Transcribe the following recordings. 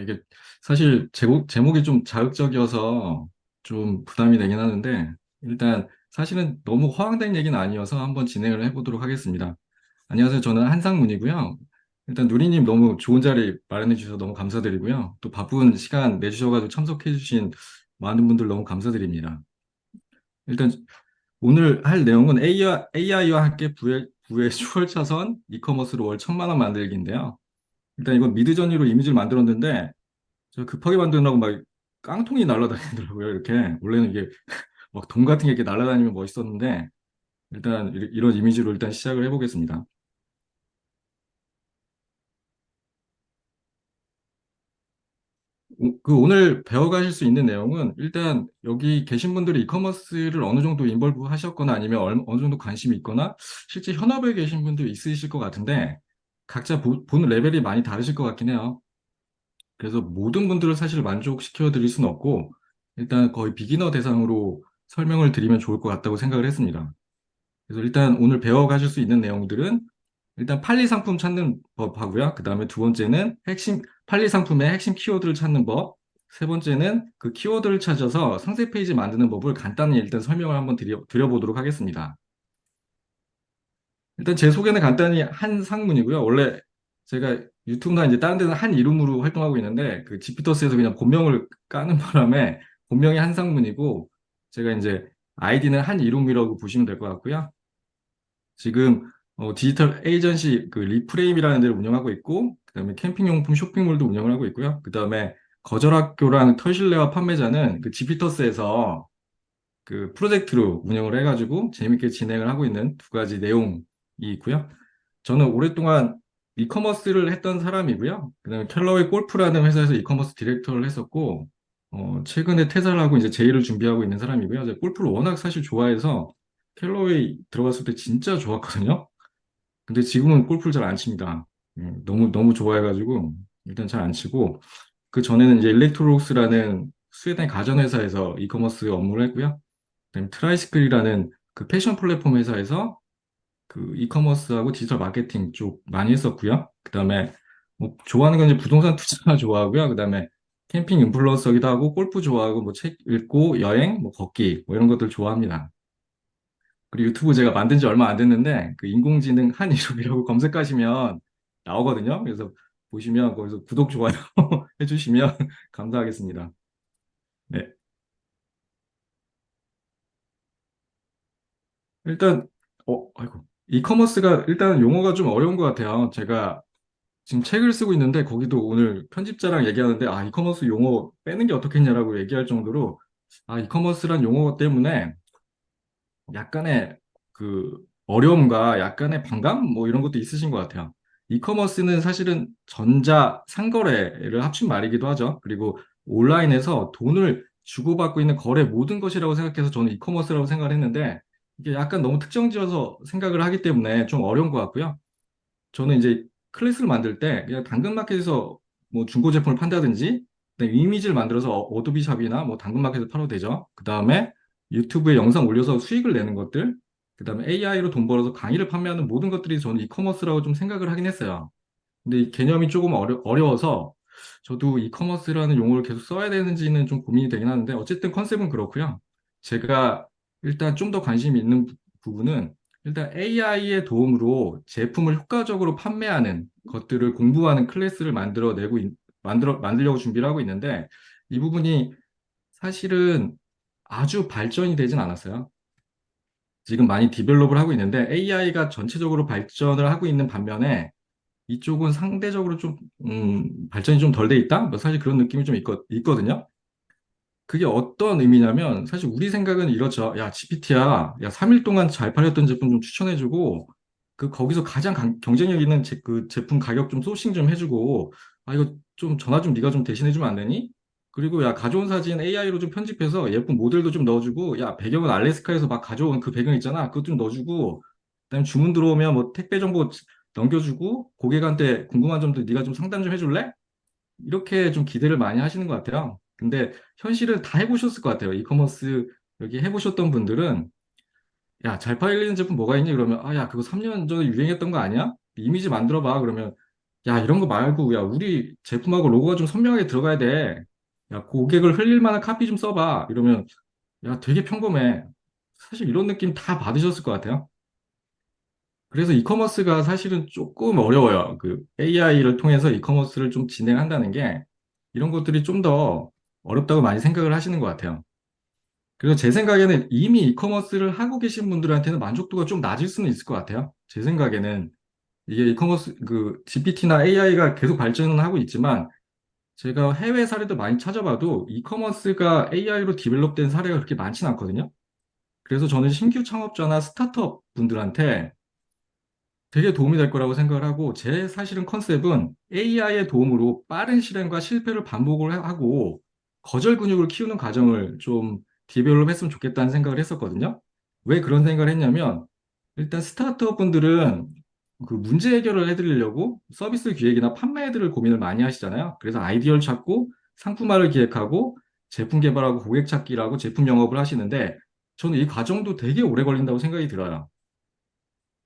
이게 사실 제목이 좀 자극적이어서 좀 부담이 되긴 하는데, 일단 사실은 너무 허황된 얘기는 아니어서 한번 진행을 해보도록 하겠습니다. 안녕하세요. 저는 한상문이고요. 일단 누리님 너무 좋은 자리 마련해 주셔서 너무 감사드리고요. 또 바쁜 시간 내주셔가지고 참석해 주신 많은 분들 너무 감사드립니다. 일단 오늘 할 내용은 AI와 함께 부의 추월차선 이커머스로 월 1,000만 원 만들기인데요. 일단 이건 미드저니로 이미지를 만들었는데 저 급하게 만드느라고 막 깡통이 날아다니더라고요. 이렇게 원래는 이게 막 돈 같은 게 이렇게 날아다니면 멋있었는데 일단 이런 이미지로 일단 시작을 해보겠습니다. 오늘 배워가실 수 있는 내용은 일단 여기 계신 분들이 이커머스를 어느 정도 인벌브 하셨거나 아니면 어느 정도 관심이 있거나 실제 현업에 계신 분도 있으실 것 같은데 각자 보는 레벨이 많이 다르실 것 같긴 해요. 그래서 모든 분들을 사실 만족시켜 드릴 수는 없고 일단 거의 비기너 대상으로 설명을 드리면 좋을 것 같다고 생각을 했습니다. 그래서 일단 오늘 배워가실 수 있는 내용들은 일단 판리 상품 찾는 법 하고요. 그 다음에 두 번째는 판리 상품의 핵심 키워드를 찾는 법. 세 번째는 그 키워드를 찾아서 상세 페이지 만드는 법을 간단히 일단 설명을 한번 드려보도록 하겠습니다. 일단 제 소개는 간단히 한상문이고요. 원래 제가 유튜브나 이제 다른 데는 한 이름으로 활동하고 있는데 그 지피터스에서 그냥 본명을 까는 바람에 본명이 한상문이고 제가 이제 아이디는 한이름이라고 보시면 될 것 같고요. 지금 디지털 에이전시 그 리프레임이라는 데를 운영하고 있고 그다음에 캠핑용품 쇼핑몰도 운영을 하고 있고요. 그다음에 거절학교랑 털실내화 판매자는 그 지피터스에서 그 프로젝트로 운영을 해가지고 재밌게 진행을 하고 있는 두 가지 내용이 있고요. 저는 오랫동안 이커머스를 했던 사람이고요. 그다음에 켈러웨이 골프라는 회사에서 이커머스 디렉터를 했었고, 최근에 퇴사를 하고 이제 제의를 준비하고 있는 사람이고요. 제가 골프를 워낙 사실 좋아해서 켈러웨이 들어갔을 때 진짜 좋았거든요. 근데 지금은 골프를 잘 안 칩니다. 너무 너무 좋아해가지고 일단 잘 안 치고 그 전에는 이제 일렉트로록스라는 스웨덴 가전회사에서 이커머스 업무를 했고요. 그다음에 트라이스클이라는 그 패션 플랫폼 회사에서 그 이커머스하고 디지털 마케팅 쪽 많이 했었고요. 그다음에 뭐 좋아하는 건 이제 부동산 투자 좋아하고요. 그다음에 캠핑 인플루언서기도 하고 골프 좋아하고 뭐 책 읽고 여행, 뭐 걷기 뭐 이런 것들 좋아합니다. 그리고 유튜브 제가 만든 지 얼마 안 됐는데 그 인공지능 한이름이라고 검색하시면 나오거든요. 그래서 보시면 거기서 구독, 좋아요 해주시면 감사하겠습니다. 네. 일단 아이고. 이커머스가 일단 용어가 좀 어려운 것 같아요. 제가 지금 책을 쓰고 있는데 거기도 오늘 편집자랑 얘기하는데 이커머스 용어 빼는 게 어떻겠냐라고 얘기할 정도로 이커머스란 용어 때문에 약간의 그 어려움과 약간의 반감 뭐 이런 것도 있으신 것 같아요. 이커머스는 사실은 전자 상거래를 합친 말이기도 하죠. 그리고 온라인에서 돈을 주고받고 있는 거래 모든 것이라고 생각해서 저는 이커머스라고 생각을 했는데 이게 약간 너무 특정지어서 생각을 하기 때문에 좀 어려운 것 같고요. 저는 이제 클래스를 만들 때 그냥 당근마켓에서 뭐 중고 제품을 판다든지 그다음에 이미지를 만들어서 어도비 샵이나 뭐 당근마켓에서 팔아도 되죠. 그 다음에 유튜브에 영상 올려서 수익을 내는 것들, 그 다음에 AI로 돈 벌어서 강의를 판매하는 모든 것들이 저는 이커머스라고 좀 생각을 하긴 했어요. 근데 이 개념이 조금 어려워서 저도 이커머스라는 용어를 계속 써야 되는지는 좀 고민이 되긴 하는데 어쨌든 컨셉은 그렇고요. 제가 일단 좀 더 관심이 있는 부분은 일단 AI의 도움으로 제품을 효과적으로 판매하는 것들을 공부하는 클래스를 만들려고 준비를 하고 있는데 이 부분이 사실은 아주 발전이 되진 않았어요. 지금 많이 디벨롭을 하고 있는데 AI가 전체적으로 발전을 하고 있는 반면에 이쪽은 상대적으로 좀, 발전이 좀 덜 돼 있다? 뭐 사실 그런 느낌이 좀 있거든요. 그게 어떤 의미냐면, 사실 우리 생각은 이렇죠. 야, GPT야. 야, 3일 동안 잘 팔렸던 제품 좀 추천해주고, 거기서 가장 경쟁력 있는 그 제품 가격 좀 소싱 좀 해주고, 이거 좀 전화 좀 네가 좀 대신해주면 안 되니? 그리고 야, 가져온 사진 AI로 좀 편집해서 예쁜 모델도 좀 넣어주고, 야, 배경은 알래스카에서 막 가져온 그 배경 있잖아. 그것 좀 넣어주고, 그다음에 주문 들어오면 뭐 택배 정보 넘겨주고, 고객한테 궁금한 점들 네가 좀 상담 좀 해줄래? 이렇게 좀 기대를 많이 하시는 것 같아요. 근데 현실은 다 해보셨을 것 같아요. 이커머스 여기 해보셨던 분들은 야, 잘 팔리는 제품 뭐가 있니? 그러면 야, 그거 3년 전에 유행했던 거 아니야? 이미지 만들어봐. 그러면 야, 이런 거 말고, 야, 우리 제품하고 로고가 좀 선명하게 들어가야 돼. 야, 고객을 흘릴 만한 카피 좀 써봐. 이러면, 야, 되게 평범해. 사실 이런 느낌 다 받으셨을 것 같아요. 그래서 이커머스가 사실은 조금 어려워요. 그 AI를 통해서 이커머스를 좀 진행한다는 게 이런 것들이 좀 더 어렵다고 많이 생각을 하시는 것 같아요. 그래서 제 생각에는 이미 이커머스를 하고 계신 분들한테는 만족도가 좀 낮을 수는 있을 것 같아요. 제 생각에는 이게 이커머스 그 GPT나 AI가 계속 발전은 하고 있지만 제가 해외 사례도 많이 찾아봐도 이커머스가 AI로 디벨롭된 사례가 그렇게 많지는 않거든요. 그래서 저는 신규 창업자나 스타트업 분들한테 되게 도움이 될 거라고 생각을 하고, 제 사실은 컨셉은 AI의 도움으로 빠른 실행과 실패를 반복을 하고, 거절 근육을 키우는 과정을 좀 디벨롭 했으면 좋겠다는 생각을 했었거든요. 왜 그런 생각을 했냐면, 일단 스타트업 분들은 그 문제 해결을 해드리려고 서비스 기획이나 판매들을 고민을 많이 하시잖아요. 그래서 아이디어를 찾고, 상품화를 기획하고, 제품 개발하고, 고객 찾기라고 제품 영업을 하시는데, 저는 이 과정도 되게 오래 걸린다고 생각이 들어요.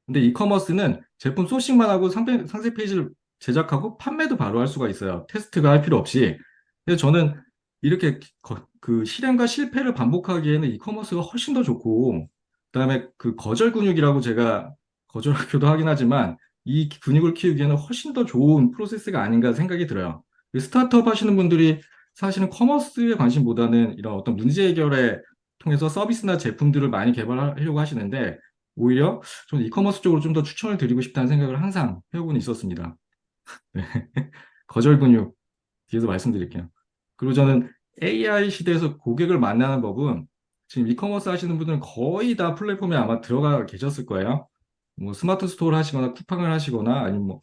근데 이커머스는 제품 소싱만 하고 상세 페이지를 제작하고 판매도 바로 할 수가 있어요. 테스트가 할 필요 없이. 그래서 저는 이렇게 그 실행과 실패를 반복하기에는 이커머스가 훨씬 더 좋고, 그다음에 그 거절 근육이라고 제가 거절학교도 하긴 하지만 이 근육을 키우기에는 훨씬 더 좋은 프로세스가 아닌가 생각이 들어요. 이 스타트업 하시는 분들이 사실은 커머스에 관심보다는 이런 어떤 문제 해결에 통해서 서비스나 제품들을 많이 개발하려고 하시는데 오히려 저는 이커머스 쪽으로 좀 더 추천을 드리고 싶다는 생각을 항상 해오고는 있었습니다. 네. 거절 근육 뒤에서 말씀드릴게요. 그리고 저는 AI 시대에서 고객을 만나는 법은 지금 이커머스 하시는 분들은 거의 다 플랫폼에 아마 들어가 계셨을 거예요. 뭐 스마트 스토어를 하시거나 쿠팡을 하시거나 아니면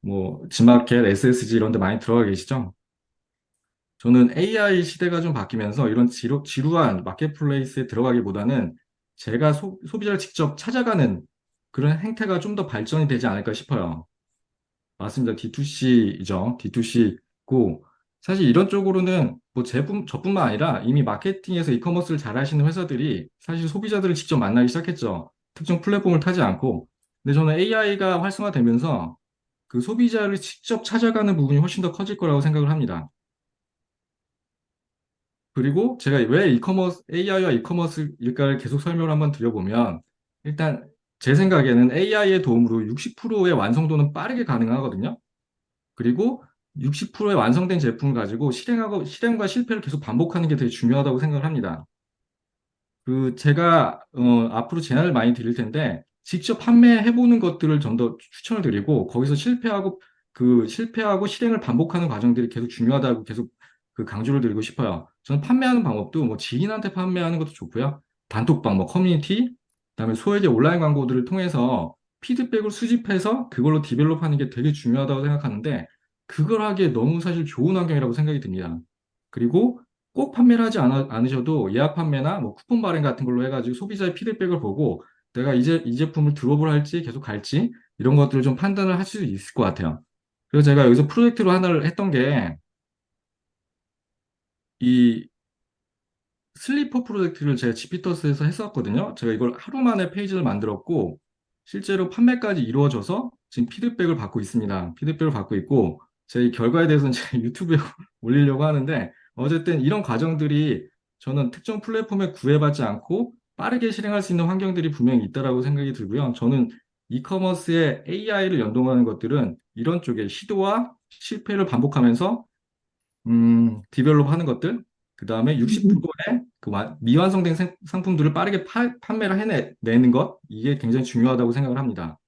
뭐 지마켓, SSG 이런 데 많이 들어가 계시죠. 저는 AI 시대가 좀 바뀌면서 이런 지루한 마켓플레이스에 들어가기보다는 제가 소비자를 직접 찾아가는 그런 행태가 좀 더 발전이 되지 않을까 싶어요. 맞습니다. D2C이죠. D2C고 사실 이런 쪽으로는 뭐 저뿐만 아니라 이미 마케팅에서 이커머스를 잘 하시는 회사들이 사실 소비자들을 직접 만나기 시작했죠. 특정 플랫폼을 타지 않고. 근데 저는 AI가 활성화되면서 그 소비자를 직접 찾아가는 부분이 훨씬 더 커질 거라고 생각을 합니다. 그리고 제가 왜 AI와 이커머스일까를 계속 설명을 한번 드려보면, 일단 제 생각에는 AI의 도움으로 60%의 완성도는 빠르게 가능하거든요. 그리고 60%의 완성된 제품을 가지고 실행과 실패를 계속 반복하는 게 되게 중요하다고 생각을 합니다. 그 제가 앞으로 제안을 많이 드릴 텐데 직접 판매해보는 것들을 좀 더 추천을 드리고 거기서 실패하고 실행을 반복하는 과정들이 계속 중요하다고 계속 그 강조를 드리고 싶어요. 저는 판매하는 방법도 뭐 지인한테 판매하는 것도 좋고요. 단톡방, 뭐 커뮤니티, 그다음에 소액의 온라인 광고들을 통해서 피드백을 수집해서 그걸로 디벨롭하는 게 되게 중요하다고 생각하는데 그걸 하기에 너무 사실 좋은 환경이라고 생각이 듭니다. 그리고 꼭 판매를 하지 않으셔도 예약 판매나 뭐 쿠폰 발행 같은 걸로 해가지고 소비자의 피드백을 보고 내가 이제 이 제품을 드롭을 할지 계속 갈지 이런 것들을 좀 판단을 할 수 있을 것 같아요. 그래서 제가 여기서 프로젝트로 하나를 했던 게 이 슬리퍼 프로젝트를 제가 지피터스에서 했었거든요. 제가 이걸 하루 만에 페이지를 만들었고 실제로 판매까지 이루어져서 지금 피드백을 받고 있습니다. 피드백을 받고 있고 제 결과에 대해서는 제 유튜브에 올리려고 하는데 어쨌든 이런 과정들이 저는 특정 플랫폼에 구애받지 않고 빠르게 실행할 수 있는 환경들이 분명히 있다라고 생각이 들고요. 저는 이커머스에 AI를 연동하는 것들은 이런 쪽에 시도와 실패를 반복하면서 디벨롭 하는 것들, 그 다음에 60%의 그 미완성된 상품들을 빠르게 판매를 해내는 것, 이게 굉장히 중요하다고 생각을 합니다.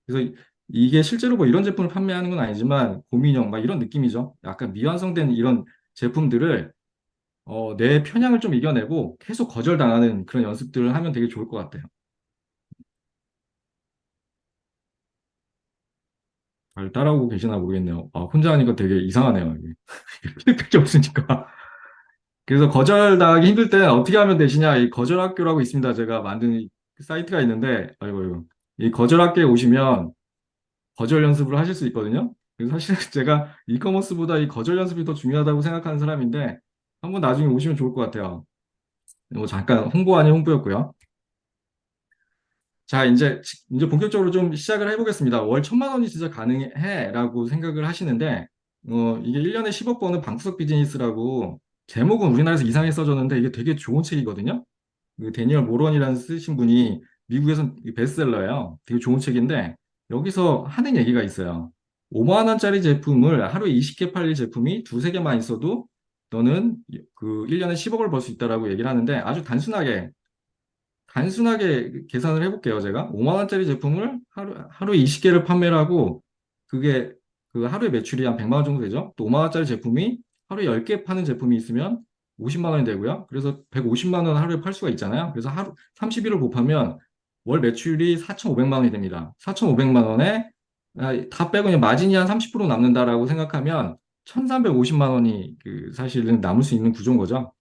그래서 이게 실제로 뭐 이런 제품을 판매하는 건 아니지만, 고민형, 막 이런 느낌이죠. 약간 미완성된 이런 제품들을, 내 편향을 좀 이겨내고 계속 거절당하는 그런 연습들을 하면 되게 좋을 것 같아요. 잘 따라오고 계시나 모르겠네요. 혼자 하니까 되게 이상하네요. 이게. 필요밖에 없으니까. 그래서 거절당하기 힘들 때는 어떻게 하면 되시냐? 이 거절학교라고 있습니다. 제가 만든 사이트가 있는데, 아이고, 아이고. 이 거절학교에 오시면 거절 연습을 하실 수 있거든요. 그래서 사실 제가 이커머스보다 이 거절 연습이 더 중요하다고 생각하는 사람인데, 한번 나중에 오시면 좋을 것 같아요. 뭐 잠깐 홍보 아닌 홍보였고요. 자, 이제 본격적으로 좀 시작을 해보겠습니다. 월 1,000만 원이 진짜 가능해라고 생각을 하시는데, 이게 1년에 10억 버는 방구석 비즈니스라고 제목은 우리나라에서 이상하게 써졌는데 이게 되게 좋은 책이거든요. 그 데니얼 모런이라는 쓰신 분이 미국에서 베스트셀러예요. 되게 좋은 책인데 여기서 하는 얘기가 있어요. 5만 원짜리 제품을 하루에 20개 팔릴 제품이 두세 개만 있어도 너는 그 1년에 10억을 벌 수 있다라고 얘기를 하는데 아주 단순하게 계산을 해볼게요, 제가. 5만 원짜리 제품을 하루에 20개를 판매를 하고, 그게 그 하루에 매출이 한 100만 원 정도 되죠? 또 5만 원짜리 제품이 하루에 10개 파는 제품이 있으면 50만 원이 되고요. 그래서 150만 원 하루에 팔 수가 있잖아요. 그래서 하루 30일을 곱하면 월 매출이 4,500만 원이 됩니다. 4,500만 원에 다 빼고 그냥 마진이 한 30% 남는다라고 생각하면 1,350만 원이 그 사실은 남을 수 있는 구조인 거죠.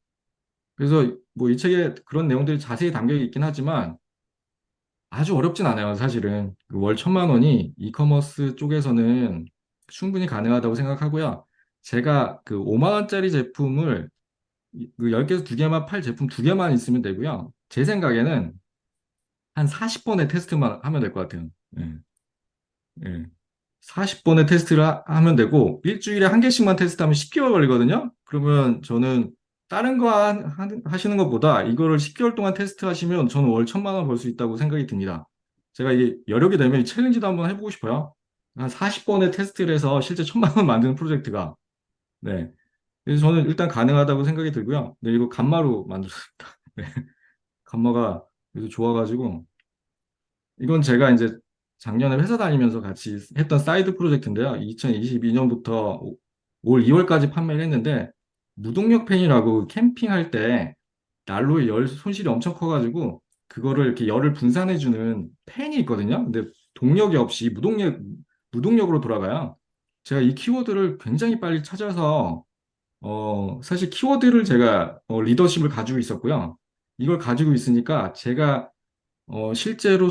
그래서 뭐 이 책에 그런 내용들이 자세히 담겨 있긴 하지만 아주 어렵진 않아요, 사실은. 그월 1,000만 원이 이커머스 쪽에서는 충분히 가능하다고 생각하고요. 제가 그 5만 원짜리 제품을 그 10개에서 2개만 팔 제품 2개만 있으면 되고요. 제 생각에는 한 40번의 테스트만 하면 될 것 같아요. 예, 예. 40번의 테스트를 하면 되고 일주일에 한 개씩만 테스트하면 10개월 걸리거든요. 그러면 저는 다른 거 하시는 것보다 이거를 10개월 동안 테스트하시면 저는 월 1,000만 원 벌 수 있다고 생각이 듭니다. 제가 이게 여력이 되면 이 챌린지도 한번 해보고 싶어요. 한 40번의 테스트를 해서 실제 1,000만 원 만드는 프로젝트가. 네. 그래서 저는 일단 가능하다고 생각이 들고요. 네, 이거 감마로 만들었습니다. 네. 감마가 그래서 좋아가지고 이건 제가 이제 작년에 회사 다니면서 같이 했던 사이드 프로젝트인데요. 2022년부터 올 2월까지 판매를 했는데, 무동력 팬이라고 캠핑할 때 난로에 열 손실이 엄청 커가지고, 그거를 이렇게 열을 분산해주는 팬이 있거든요. 근데 동력이 없이 무동력으로 돌아가요. 제가 이 키워드를 굉장히 빨리 찾아서, 사실 키워드를 제가 리더십을 가지고 있었고요. 이걸 가지고 있으니까 제가 그러니까 실제로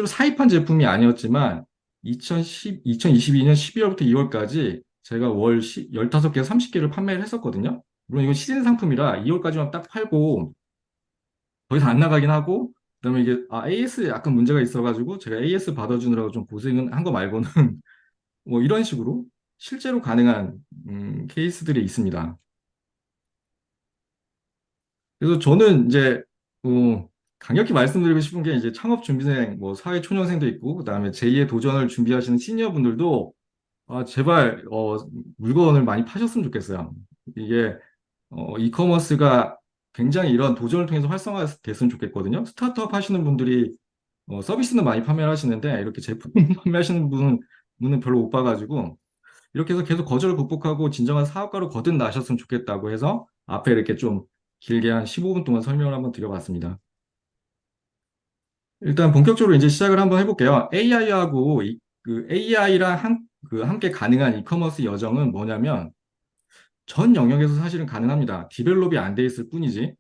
사입한 제품이 아니었지만, 2022년 12월부터 2월까지 제가 월 15개, 30개를 판매를 했었거든요. 물론 이건 시즌 상품이라 2월까지만 딱 팔고, 더 이상 안 나가긴 하고, 그다음에 이게, AS에 약간 문제가 있어가지고, 제가 AS 받아주느라고 좀 고생은 한 거 말고는, 뭐 이런 식으로 실제로 가능한, 케이스들이 있습니다. 그래서 저는 이제 강력히 말씀드리고 싶은 게 이제 창업 준비생, 뭐 사회 초년생도 있고 그다음에 제2의 도전을 준비하시는 시니어 분들도 제발 물건을 많이 파셨으면 좋겠어요. 이게 이커머스가 굉장히 이런 도전을 통해서 활성화됐으면 좋겠거든요. 스타트업 하시는 분들이 서비스는 많이 판매를 하시는데 이렇게 제품 판매하시는 분은 별로 못 봐가지고 이렇게 해서 계속 거절을 극복하고 진정한 사업가로 거듭나셨으면 좋겠다고 해서 앞에 이렇게 좀 길게 한 15분 동안 설명을 한번 드려봤습니다. 일단 본격적으로 이제 시작을 한번 해볼게요. AI하고 그 AI랑 함께 가능한 이커머스 여정은 뭐냐면 전 영역에서 사실은 가능합니다. 디벨롭이 안 돼 있을 뿐이지.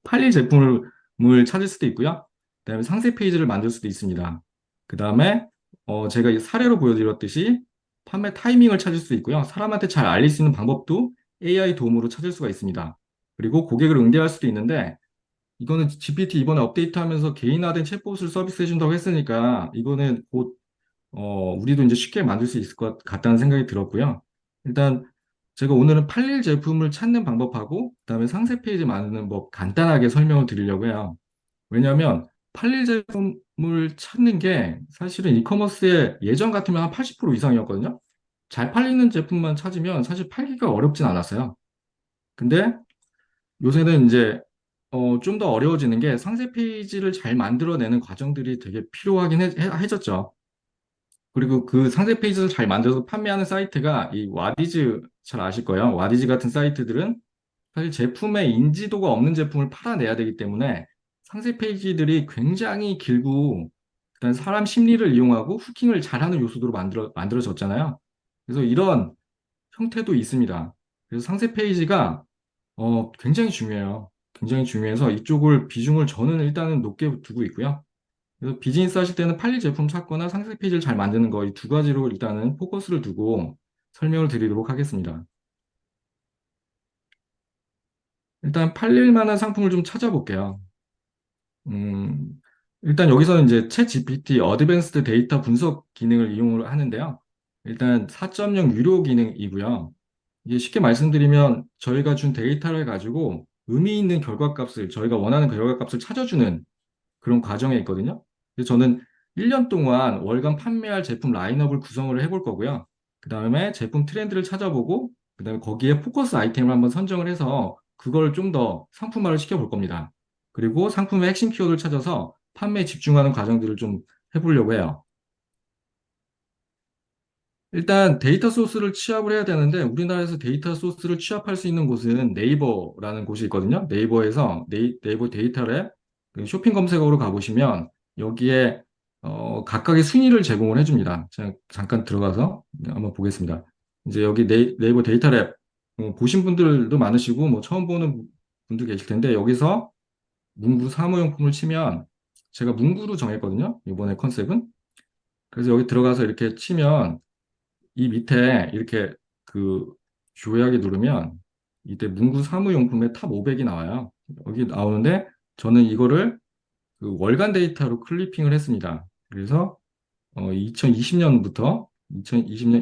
팔릴 제품을 찾을 수도 있고요. 그다음에 상세 페이지를 만들 수도 있습니다. 그다음에 제가 이 사례로 보여드렸듯이 판매 타이밍을 찾을 수 있고요. 사람한테 잘 알릴 수 있는 방법도 AI 도움으로 찾을 수가 있습니다. 그리고 고객을 응대할 수도 있는데 이거는 GPT 이번에 업데이트하면서 개인화된 챗봇을 서비스해 준다고 했으니까 이거는 곧 우리도 이제 쉽게 만들 수 있을 것 같다는 생각이 들었고요. 일단 제가 오늘은 팔릴 제품을 찾는 방법하고 그다음에 상세 페이지 만드는 법 간단하게 설명을 드리려고 해요. 왜냐하면 팔릴 제품을 찾는 게 사실은 이커머스의 예전 같으면 한 80% 이상이었거든요. 잘 팔리는 제품만 찾으면 사실 팔기가 어렵진 않았어요. 근데 요새는 이제 좀 더 어려워지는 게 상세 페이지를 잘 만들어내는 과정들이 되게 필요하긴 해졌죠. 그리고 그 상세 페이지를 잘 만들어서 판매하는 사이트가 이 와디즈 잘 아실 거예요. 와디즈 같은 사이트들은 사실 제품의 인지도가 없는 제품을 팔아내야 되기 때문에 상세 페이지들이 굉장히 길고 그다음 사람 심리를 이용하고 후킹을 잘하는 요소로 만들어졌잖아요. 그래서 이런 형태도 있습니다. 그래서 상세 페이지가 굉장히 중요해요. 굉장히 중요해서 이쪽을 비중을 저는 일단은 높게 두고 있고요. 그래서 비즈니스 하실 때는 팔릴 제품 찾거나 상세 페이지를 잘 만드는 거 이 두 가지로 일단은 포커스를 두고 설명을 드리도록 하겠습니다. 일단 팔릴 만한 상품을 좀 찾아볼게요. 음, 일단 여기서는 이제 챗 GPT 어드밴스드 데이터 분석 기능을 이용을 하는데요. 일단 4.0 유료 기능이고요. 이게 쉽게 말씀드리면 저희가 준 데이터를 가지고 의미 있는 결과값을 저희가 원하는 결과값을 찾아주는 그런 과정에 있거든요. 그래서 저는 1년 동안 월간 판매할 제품 라인업을 구성을 해볼 거고요. 그 다음에 제품 트렌드를 찾아보고, 그 다음에 거기에 포커스 아이템을 한번 선정을 해서 그걸 좀 더 상품화를 시켜볼 겁니다. 그리고 상품의 핵심 키워드를 찾아서 판매에 집중하는 과정들을 좀 해보려고 해요. 일단 데이터 소스를 취합을 해야 되는데 우리나라에서 데이터 소스를 취합할 수 있는 곳은 네이버라는 곳이 있거든요. 네이버에서 네이버 데이터랩 그 쇼핑 검색어로 가보시면 여기에 각각의 순위를 제공을 해줍니다. 제가 잠깐 들어가서 한번 보겠습니다. 이제 여기 네이버 데이터랩 보신 분들도 많으시고 뭐 처음 보는 분도 계실 텐데 여기서 문구 사무용품을 치면 제가 문구로 정했거든요. 이번에 컨셉은. 그래서 여기 들어가서 이렇게 치면 이 밑에 이렇게 그 조약에 누르면 이때 문구 사무용품의 탑 500이 나와요. 여기 나오는데 저는 이거를 그 월간 데이터로 클리핑을 했습니다. 그래서 2020년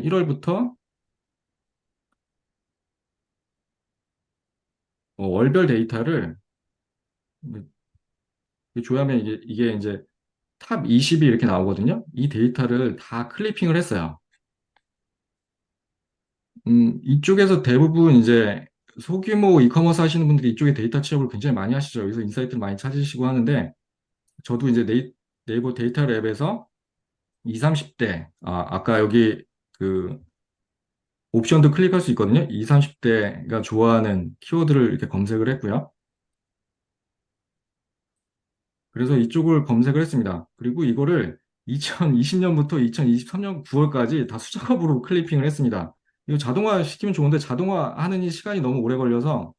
1월부터 월별 데이터를 조회하면 이게 이제 탑 20이 이렇게 나오거든요. 이 데이터를 다 클리핑을 했어요. 이쪽에서 대부분 이제 소규모 이커머스 하시는 분들이 이쪽에 데이터 취업을 굉장히 많이 하시죠. 여기서 인사이트를 많이 찾으시고 하는데, 저도 이제 네이버 데이터 랩에서 20, 30대, 아까 여기 그 옵션도 클릭할 수 있거든요. 20, 30대가 좋아하는 키워드를 이렇게 검색을 했고요. 그래서 이쪽을 검색을 했습니다. 그리고 이거를 2020년부터 2023년 9월까지 다 수작업으로 클리핑을 했습니다. 이거 자동화 시키면 좋은데 자동화 하는 이 시간이 너무 오래 걸려서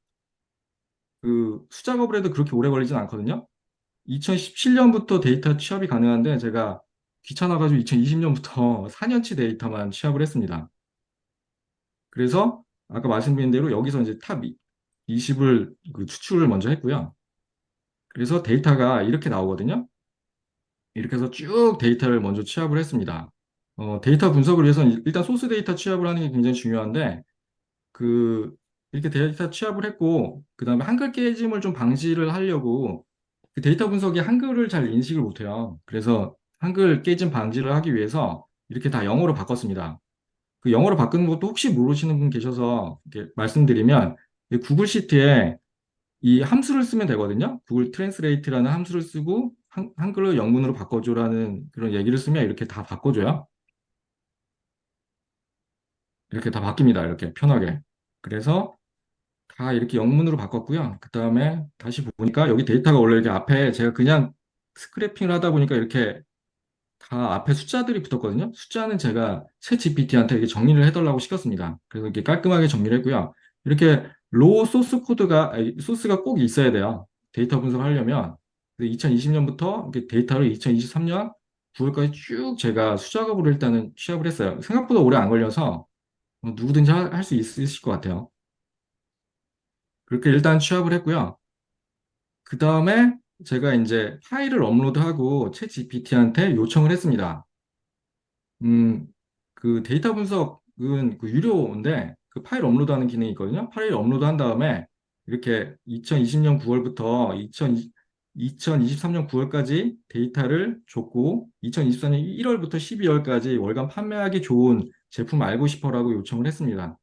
그 수작업을 해도 그렇게 오래 걸리진 않거든요. 2017년부터 데이터 취합이 가능한데 제가 귀찮아가지고 2020년부터 4년치 데이터만 취합을 했습니다. 그래서 아까 말씀드린 대로 여기서 이제 탑 20을 그 추출을 먼저 했고요. 그래서 데이터가 이렇게 나오거든요. 이렇게 해서 쭉 데이터를 먼저 취합을 했습니다. 데이터 분석을 위해서는 일단 소스 데이터 취합을 하는 게 굉장히 중요한데 그 이렇게 데이터 취합을 했고 그다음에 한글 깨짐을 좀 방지를 하려고 그 데이터 분석이 한글을 잘 인식을 못해요. 그래서 한글 깨짐 방지를 하기 위해서 이렇게 다 영어로 바꿨습니다. 그 영어로 바꾸는 것도 혹시 모르시는 분 계셔서 이렇게 말씀드리면 이 구글 시트에 이 함수를 쓰면 되거든요. 구글 트랜스레이트라는 함수를 쓰고 한글로 영문으로 바꿔줘라는 그런 얘기를 쓰면 이렇게 다 바꿔줘요. 이렇게 다 바뀝니다. 이렇게 편하게. 그래서 다 이렇게 영문으로 바꿨고요. 그 다음에 다시 보니까 여기 데이터가 원래 이렇게 앞에 제가 그냥 스크래핑을 하다 보니까 이렇게 다 앞에 숫자들이 붙었거든요. 숫자는 제가 챗 GPT한테 이렇게 정리를 해달라고 시켰습니다. 그래서 이렇게 깔끔하게 정리를 했고요. 이렇게 로우 소스 코드가, 아니, 소스가 꼭 있어야 돼요. 데이터 분석을 하려면. 2020년부터 이렇게 데이터를 2023년 9월까지 쭉 제가 수작업으로 일단은 취합을 했어요. 생각보다 오래 안 걸려서 누구든지 할 수 있으실 것 같아요. 그렇게 일단 취합을 했고요. 그 다음에 제가 이제 파일을 업로드하고 챗 GPT한테 요청을 했습니다. 음, 그 데이터 분석은 그 유료인데 그 파일 업로드하는 기능이 있거든요. 파일 업로드 한 다음에 이렇게 2020년 9월부터 2023년 9월까지 데이터를 줬고 2024년 1월부터 12월까지 월간 판매하기 좋은 제품 알고 싶어라고 요청을 했습니다.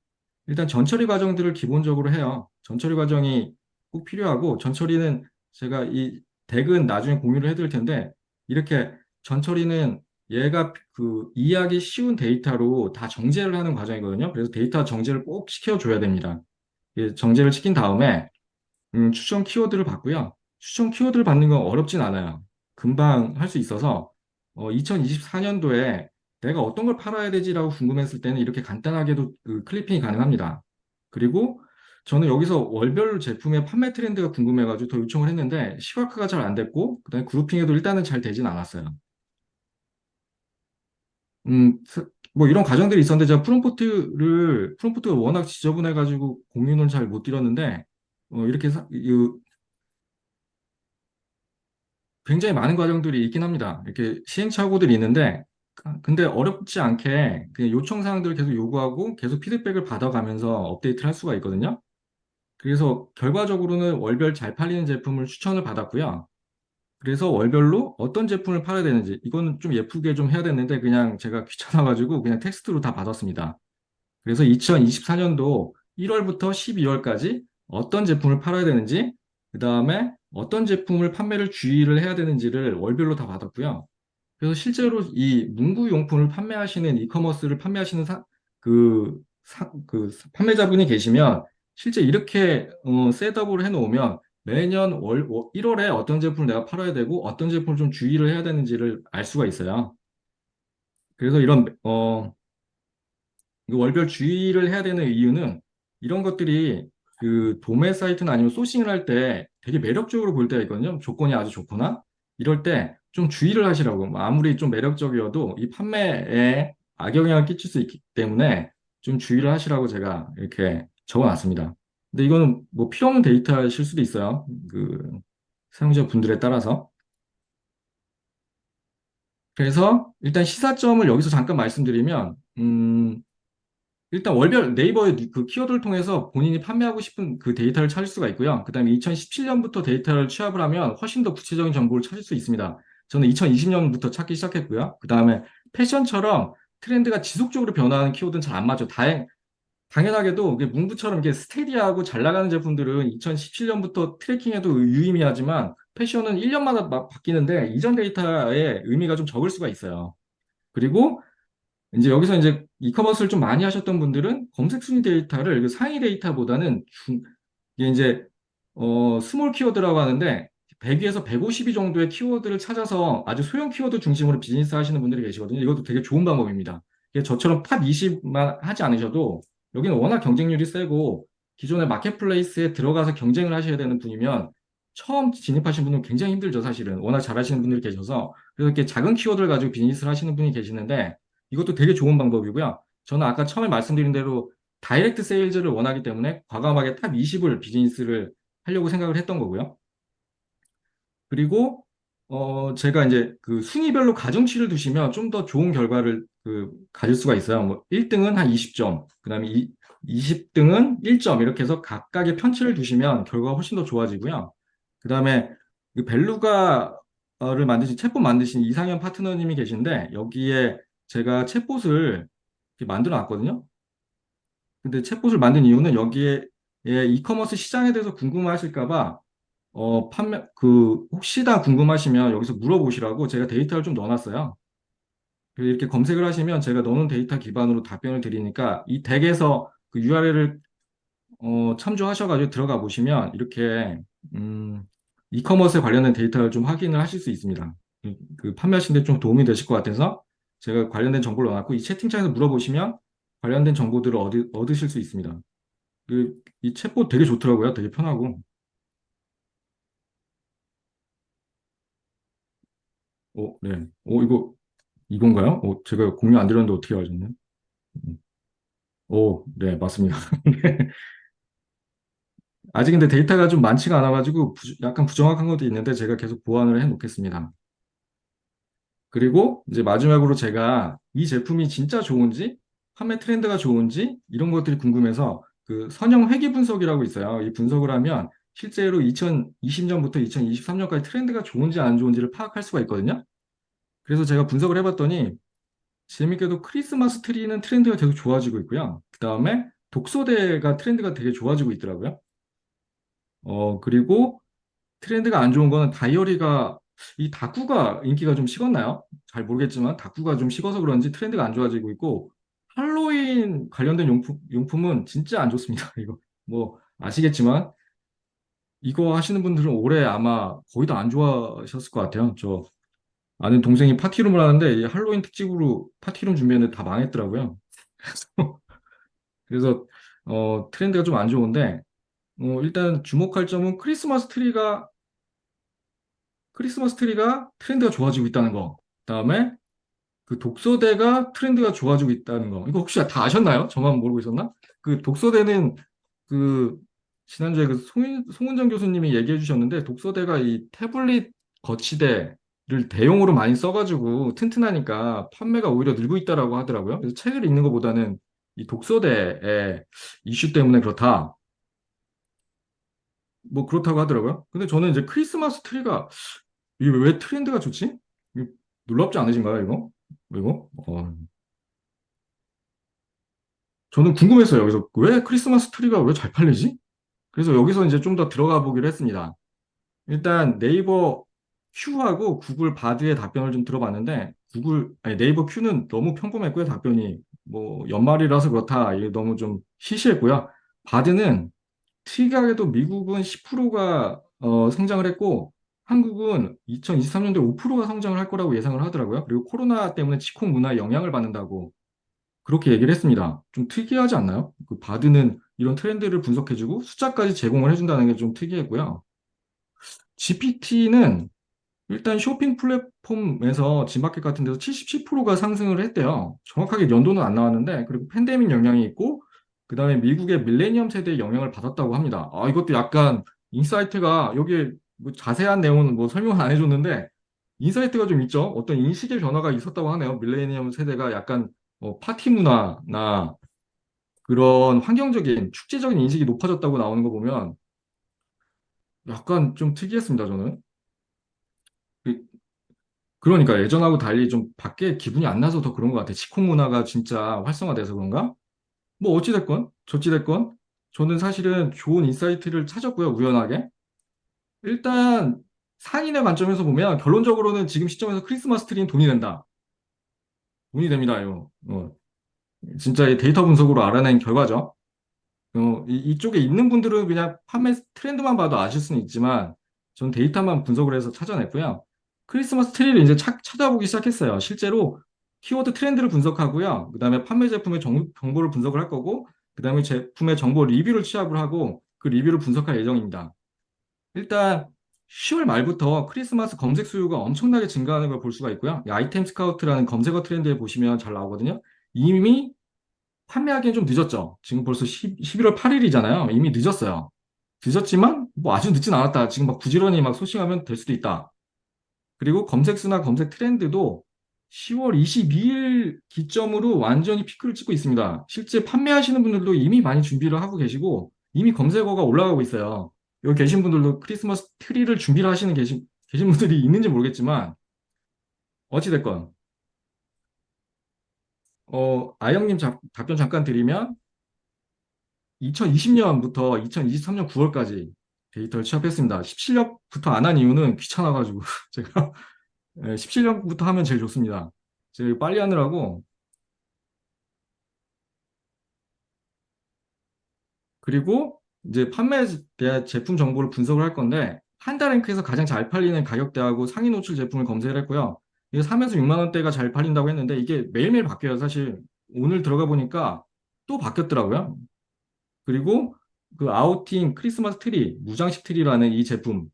일단 전처리 과정들을 기본적으로 해요. 전처리 과정이 꼭 필요하고 전처리는 제가 이 덱은 나중에 공유를 해드릴 텐데 이렇게 전처리는 얘가 그 이해하기 쉬운 데이터로 다 정제를 하는 과정이거든요. 그래서 데이터 정제를 꼭 시켜줘야 됩니다. 정제를 시킨 다음에 추천 키워드를 받고요. 추천 키워드를 받는 건 어렵진 않아요. 금방 할 수 있어서 2024년도에 내가 어떤 걸 팔아야 되지라고 궁금했을 때는 이렇게 간단하게도 그 클리핑이 가능합니다. 그리고 저는 여기서 월별 제품의 판매 트렌드가 궁금해가지고 더 요청을 했는데 시각화가 잘 안 됐고 그다음에 그룹핑에도 일단은 잘 되진 않았어요. 뭐 이런 과정들이 있었는데 제가 프롬프트가 워낙 지저분해가지고 공유는 잘 못 드렸는데 이렇게 굉장히 많은 과정들이 있긴 합니다. 이렇게 시행착오들이 있는데, 근데 어렵지 않게 그냥 요청 사항들을 계속 요구하고 계속 피드백을 받아가면서 업데이트를 할 수가 있거든요. 그래서 결과적으로는 월별 잘 팔리는 제품을 추천을 받았고요. 그래서 월별로 어떤 제품을 팔아야 되는지, 이거는 좀 예쁘게 좀 해야 되는데, 그냥 제가 귀찮아가지고 그냥 텍스트로 다 받았습니다. 그래서 2024년도 1월부터 12월까지 어떤 제품을 팔아야 되는지, 그 다음에 어떤 제품을 판매를 주의를 해야 되는지를 월별로 다 받았고요. 그래서 실제로 이 문구 용품을 판매하시는 이커머스를 판매하시는 판매자분이 계시면 실제 이렇게 셋업을 해놓으면 매년 1월에 어떤 제품을 내가 팔아야 되고 어떤 제품을 좀 주의를 해야 되는지를 알 수가 있어요. 그래서 이런 그 월별 주의를 해야 되는 이유는 이런 것들이 그 도매 사이트나 아니면 소싱을 할 때 되게 매력적으로 보일 때가 있거든요. 조건이 아주 좋거나 이럴 때 좀 주의를 하시라고. 뭐 아무리 좀 매력적이어도 이 판매에 악영향을 끼칠 수 있기 때문에 좀 주의를 하시라고 제가 이렇게 적어놨습니다. 근데 이거는 뭐 필요 없는 데이터실 수도 있어요. 그 사용자 분들에 따라서. 그래서 일단 시사점을 여기서 잠깐 말씀드리면, 일단 월별 네이버의 그 키워드를 통해서 본인이 판매하고 싶은 그 데이터를 찾을 수가 있고요. 그다음에 2017년부터 데이터를 취합을 하면 훨씬 더 구체적인 정보를 찾을 수 있습니다. 저는 2020년부터 찾기 시작했고요. 그다음에 패션처럼 트렌드가 지속적으로 변화하는 키워드는 잘 안 맞죠. 당연하게도 이게 문구처럼 이게 스테디하고 잘 나가는 제품들은 2017년부터 트래킹해도 유의미하지만 패션은 1년마다 막 바뀌는데 이전 데이터의 의미가 좀 적을 수가 있어요. 그리고 이제 여기서 이제 이커머스를 좀 많이 하셨던 분들은 검색 순위 데이터를 그 상위 데이터보다는 이게 이제 스몰 키워드라고 하는데 100위에서 150위 정도의 키워드를 찾아서 아주 소형 키워드 중심으로 비즈니스 하시는 분들이 계시거든요. 이것도 되게 좋은 방법입니다. 이게 저처럼 탑 20만 하지 않으셔도 여기는 워낙 경쟁률이 세고 기존의 마켓플레이스에 들어가서 경쟁을 하셔야 되는 분이면 처음 진입하신 분은 굉장히 힘들죠, 사실은. 워낙 잘하시는 분들이 계셔서. 그래서 이렇게 작은 키워드를 가지고 비즈니스를 하시는 분이 계시는데 이것도 되게 좋은 방법이고요. 저는 아까 처음에 말씀드린 대로 다이렉트 세일즈를 원하기 때문에 과감하게 탑 20을 비즈니스를 하려고 생각을 했던 거고요. 그리고 제가 이제 그 순위별로 가중치를 두시면 좀 더 좋은 결과를 가질 수가 있어요. 뭐 1등은 한 20점, 그다음에 20등은 1점 이렇게 해서 각각의 편치를 두시면 결과가 훨씬 더 좋아지고요. 그다음에 그 벨루가를 만드신 챗봇 만드신 이상현 파트너님이 계신데 여기에 제가 챗봇을 이렇게 만들어 놨거든요. 근데 챗봇을 만든 이유는 여기에 이커머스 시장에 대해서 궁금하실까 봐 혹시 다 궁금하시면 여기서 물어보시라고 제가 데이터를 좀 넣어놨어요. 그래서 이렇게 검색을 하시면 제가 넣어놓은 데이터 기반으로 답변을 드리니까 이 덱에서 그 URL을 참조하셔가지고 들어가 보시면 이렇게, 음, 이커머스에 관련된 데이터를 좀 확인을 하실 수 있습니다. 그 판매하시는 데 좀 도움이 되실 것 같아서 제가 관련된 정보를 넣어놨고 이 채팅창에서 물어보시면 관련된 정보들을 얻으실 수 있습니다. 이 챗봇 되게 좋더라고요. 되게 편하고. 네. 이건가요? 제가 공유 안 드렸는데 어떻게 하셨네? 음. 네, 맞습니다. 아직 근데 데이터가 좀 많지가 않아가지고 약간 부정확한 것도 있는데 제가 계속 보완을 해 놓겠습니다. 그리고 이제 마지막으로 제가 이 제품이 진짜 좋은지, 판매 트렌드가 좋은지 이런 것들이 궁금해서 그 선형 회귀 분석이라고 있어요. 이 분석을 하면 실제로 2020년부터 2023년까지 트렌드가 좋은지 안 좋은지를 파악할 수가 있거든요. 그래서 제가 분석을 해봤더니 재밌게도 크리스마스 트리는 트렌드가 계속 좋아지고 있고요. 그 다음에 독서대가 트렌드가 되게 좋아지고 있더라고요. 그리고 트렌드가 안 좋은 거는 다이어리가, 이 다꾸가 인기가 좀 식었나요? 잘 모르겠지만 다꾸가 좀 식어서 그런지 트렌드가 안 좋아지고 있고, 할로윈 관련된 용품은 진짜 안 좋습니다. 이거 뭐 아시겠지만 이거 하시는 분들은 올해 아마 거의 다 안 좋아하셨을 것 같아요. 저 아는 동생이 파티룸을 하는데 이 할로윈 특집으로 파티룸 준비했는데 다 망했더라고요. 그래서 트렌드가 좀 안 좋은데 일단 주목할 점은 크리스마스 트리가 트렌드가 좋아지고 있다는 거. 그다음에 그 독서대가 트렌드가 좋아지고 있다는 거. 이거 혹시 다 아셨나요? 저만 모르고 있었나? 그 독서대는 그 지난주에 그 송은정 교수님이 얘기해 주셨는데 독서대가 이 태블릿 거치대를 대용으로 많이 써가지고 튼튼하니까 판매가 오히려 늘고 있다라고 하더라고요. 그래서 책을 읽는 것보다는 이 독서대의 이슈 때문에 그렇다. 뭐 그렇다고 하더라고요. 근데 저는 이제 크리스마스 트리가 이게 왜 트렌드가 좋지? 이거 놀랍지 않으신가요, 이거? 이거? 저는 궁금했어요. 그래서 왜 크리스마스 트리가 왜 잘 팔리지? 그래서 여기서 이제 좀 더 들어가 보기로 했습니다. 일단 네이버 큐하고 구글 바드의 답변을 좀 들어봤는데 아니 네이버 큐는 너무 평범했고요. 답변이 뭐 연말이라서 그렇다. 이게 너무 좀 시시했고요. 바드는 특이하게도 미국은 10%가 성장을 했고 한국은 2023년도에 5%가 성장을 할 거라고 예상을 하더라고요. 그리고 코로나 때문에 직콕 문화에 영향을 받는다고 그렇게 얘기를 했습니다. 좀 특이하지 않나요? 그 바드는 이런 트렌드를 분석해주고 숫자까지 제공을 해준다는 게 좀 특이했고요. GPT는 일단 쇼핑 플랫폼에서 지마켓 같은 데서 77%가 상승을 했대요. 정확하게 연도는 안 나왔는데, 그리고 팬데믹 영향이 있고, 그 다음에 미국의 밀레니엄 세대의 영향을 받았다고 합니다. 아, 이것도 약간 인사이트가, 여기에 뭐 자세한 내용은 뭐 설명을 안 해줬는데, 인사이트가 좀 있죠? 어떤 인식의 변화가 있었다고 하네요. 밀레니엄 세대가 약간 파티 문화나 그런 환경적인, 축제적인 인식이 높아졌다고 나오는 거 보면, 약간 좀 특이했습니다, 저는. 그- 그러니까 예전하고 달리 좀 밖에 기분이 안 나서 더 그런 것 같아. 시콩 문화가 진짜 활성화돼서 그런가? 뭐 어찌됐건, 저찌됐건, 저는 사실은 좋은 인사이트를 찾았고요, 우연하게. 일단, 상인의 관점에서 보면 결론적으로는 지금 시점에서 크리스마스 트리는 돈이 된다. 돈이 됩니다, 이거. 진짜 이 데이터 분석으로 알아낸 결과죠. 이쪽에 있는 분들은 그냥 판매 트렌드만 봐도 아실 수는 있지만, 전 데이터만 분석을 해서 찾아냈고요. 크리스마스 트리를 이제 찾아보기 시작했어요. 실제로 키워드 트렌드를 분석하고요. 그 다음에 판매 제품의 정보를 분석을 할 거고, 그 다음에 제품의 정보 리뷰를 취합을 하고, 그 리뷰를 분석할 예정입니다. 일단, 10월 말부터 크리스마스 검색 수요가 엄청나게 증가하는 걸 볼 수가 있고요. 이 아이템 스카우트라는 검색어 트렌드에 보시면 잘 나오거든요. 이미 판매하기엔 좀 늦었죠. 지금 벌써 11월 8일이잖아요. 이미 늦었어요. 늦었지만 뭐 아주 늦진 않았다. 지금 막 부지런히 막 소싱하면 될 수도 있다. 그리고 검색 수나 검색 트렌드도 10월 22일 기점으로 완전히 피크를 찍고 있습니다. 실제 판매하시는 분들도 이미 많이 준비를 하고 계시고 이미 검색어가 올라가고 있어요. 여기 계신 분들도 크리스마스 트리를 준비를 계신 분들이 있는지 모르겠지만 어찌됐건 아영님 답변 잠깐 드리면 2020년부터 2023년 9월까지 데이터를 취합했습니다. 17년부터 안 한 이유는 귀찮아가지고 제가 17년부터 하면 제일 좋습니다. 제가 빨리 하느라고 그리고 이제 판매에 대한 제품 정보를 분석을 할 건데 한다랭크에서 가장 잘 팔리는 가격대하고 상위 노출 제품을 검색을 했고요. 이게 3에서 6만 원대가 잘 팔린다고 했는데 이게 매일매일 바뀌어요. 사실 오늘 들어가 보니까 또 바뀌었더라고요. 그리고 그 아우팅 크리스마스 트리, 무장식 트리라는 이 제품을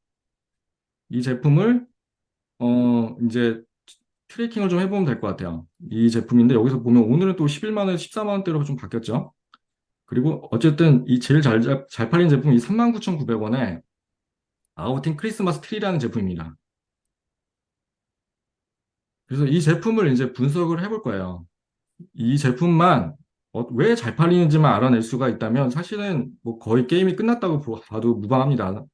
이제 트래킹을 좀 해보면 될 것 같아요. 이 제품인데 여기서 보면 오늘은 또 11만 원, 14만 원대로 좀 바뀌었죠. 그리고 어쨌든 이 제일 잘 팔린 제품이 39,900원에 아우팅 크리스마스 트리라는 제품입니다. 그래서 이 제품을 이제 분석을 해볼 거예요. 이 제품만 왜 잘 팔리는지만 알아낼 수가 있다면 사실은 뭐 거의 게임이 끝났다고 봐도 무방합니다.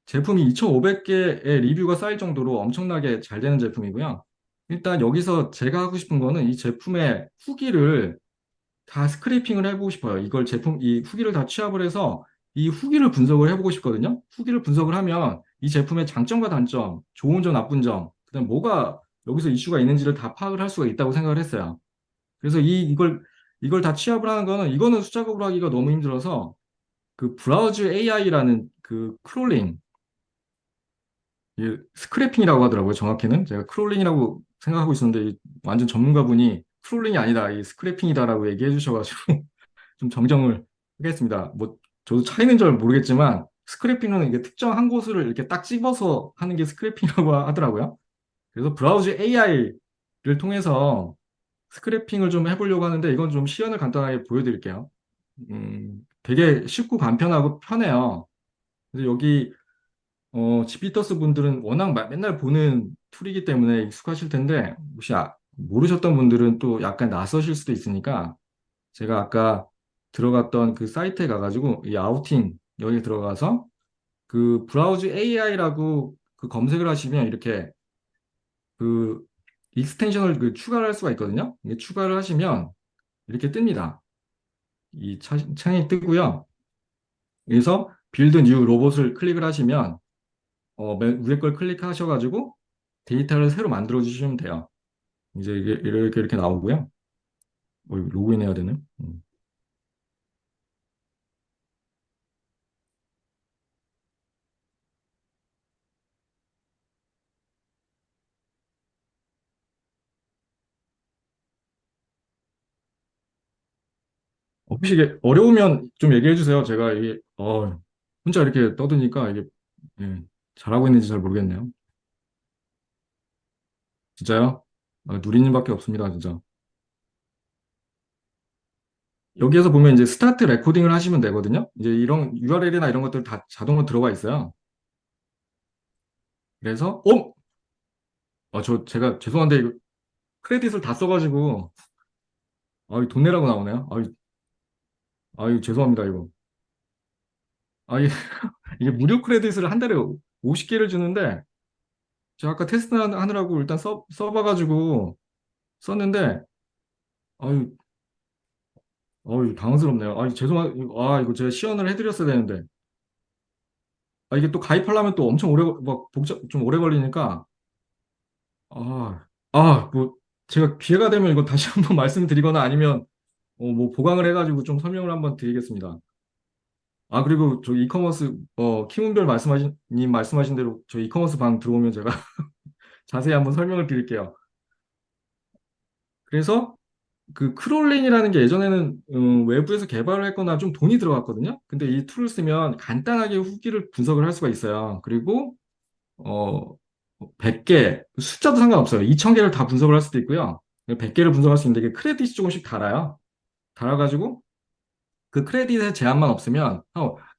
제품이 2,500개의 리뷰가 쌓일 정도로 엄청나게 잘 되는 제품이고요. 일단 여기서 제가 하고 싶은 거는 이 제품의 후기를 다 스크래핑을 해보고 싶어요. 이 후기를 다 취합을 해서 이 후기를 분석을 해보고 싶거든요. 후기를 분석을 하면 이 제품의 장점과 단점, 좋은 점, 나쁜 점, 그다음 뭐가 여기서 이슈가 있는지를 다 파악을 할 수가 있다고 생각을 했어요. 그래서 이걸 다 취합을 하는 이거는 숫자급으로 하기가 너무 힘들어서 그 브라우즈 AI라는 그 크롤링, 스크래핑이라고 하더라고요. 정확히는 제가 크롤링이라고 생각하고 있었는데 완전 전문가분이 크롤링이 아니다, 이 스크래핑이다라고 얘기해 주셔가지고 좀 정정을 하겠습니다. 뭐 저도 차이는 잘 모르겠지만 스크래핑은 이게 특정 한 곳을 이렇게 딱 집어서 하는 게 스크래핑이라고 하더라고요. 그래서 브라우즈 AI를 통해서 스크래핑을 좀 해보려고 하는데 이건 좀 시연을 간단하게 보여드릴게요. 되게 쉽고 간편하고 편해요. 그래서 여기 지피터스 분들은 워낙 맨날 보는 툴이기 때문에 익숙하실 텐데, 혹시 모르셨던 분들은 또 약간 낯서실 수도 있으니까, 제가 아까 들어갔던 그 사이트에 가가지고, 이 아우팅, 여기 들어가서, 그 브라우즈 AI라고 그 검색을 하시면 이렇게 그 익스텐션을 그 추가를 할 수가 있거든요. 이게 추가를 하시면 이렇게 뜹니다. 이 창이 뜨고요. 여기서 빌드 뉴 로봇을 클릭을 하시면 맨 위에 걸 클릭하셔가지고 데이터를 새로 만들어 주시면 돼요. 이제 이게 이렇게 나오고요. 이거 로그인 해야 되네. 혹시 이게 어려우면 좀 얘기해 주세요. 제가 이게 혼자 이렇게 떠드니까 이게 예, 잘하고 있는지 잘 모르겠네요. 진짜요? 누리님밖에 없습니다, 진짜. 여기에서 보면 이제 스타트 레코딩을 하시면 되거든요. 이제 이런 URL이나 이런 것들 다 자동으로 들어가 있어요. 그래서 제가 죄송한데 이거 크레딧을 다 써가지고 돈 내라고 나오네요. 죄송합니다 이거. 아, 이- 이게 무료 크레딧을 한 달에 50개를 주는데 제가 아까 테스트 하느라고 일단 써봐가지고 썼는데 아유, 당황스럽네요. 이거 제가 시연을 해드렸어야 되는데 이게 또 가입하려면 또 엄청 오래 막 복잡 좀 오래 걸리니까 뭐 제가 기회가 되면 이거 다시 한번 말씀드리거나 아니면 뭐 보강을 해가지고 좀 설명을 한번 드리겠습니다. 그리고 저 이커머스 키문별 님 말씀하신 대로 저 이커머스 방 들어오면 제가 자세히 한번 설명을 드릴게요. 그래서 그 크롤린이라는 게 예전에는 외부에서 개발을 했거나 좀 돈이 들어갔거든요. 근데 이 툴을 쓰면 간단하게 후기를 분석을 할 수가 있어요. 그리고 어 100개 숫자도 상관없어요. 2000개를 다 분석을 할 수도 있고요. 100개를 분석할 수 있는데 이게 크레딧이 조금씩 달아요. 달아가지고 그 크레딧의 제한만 없으면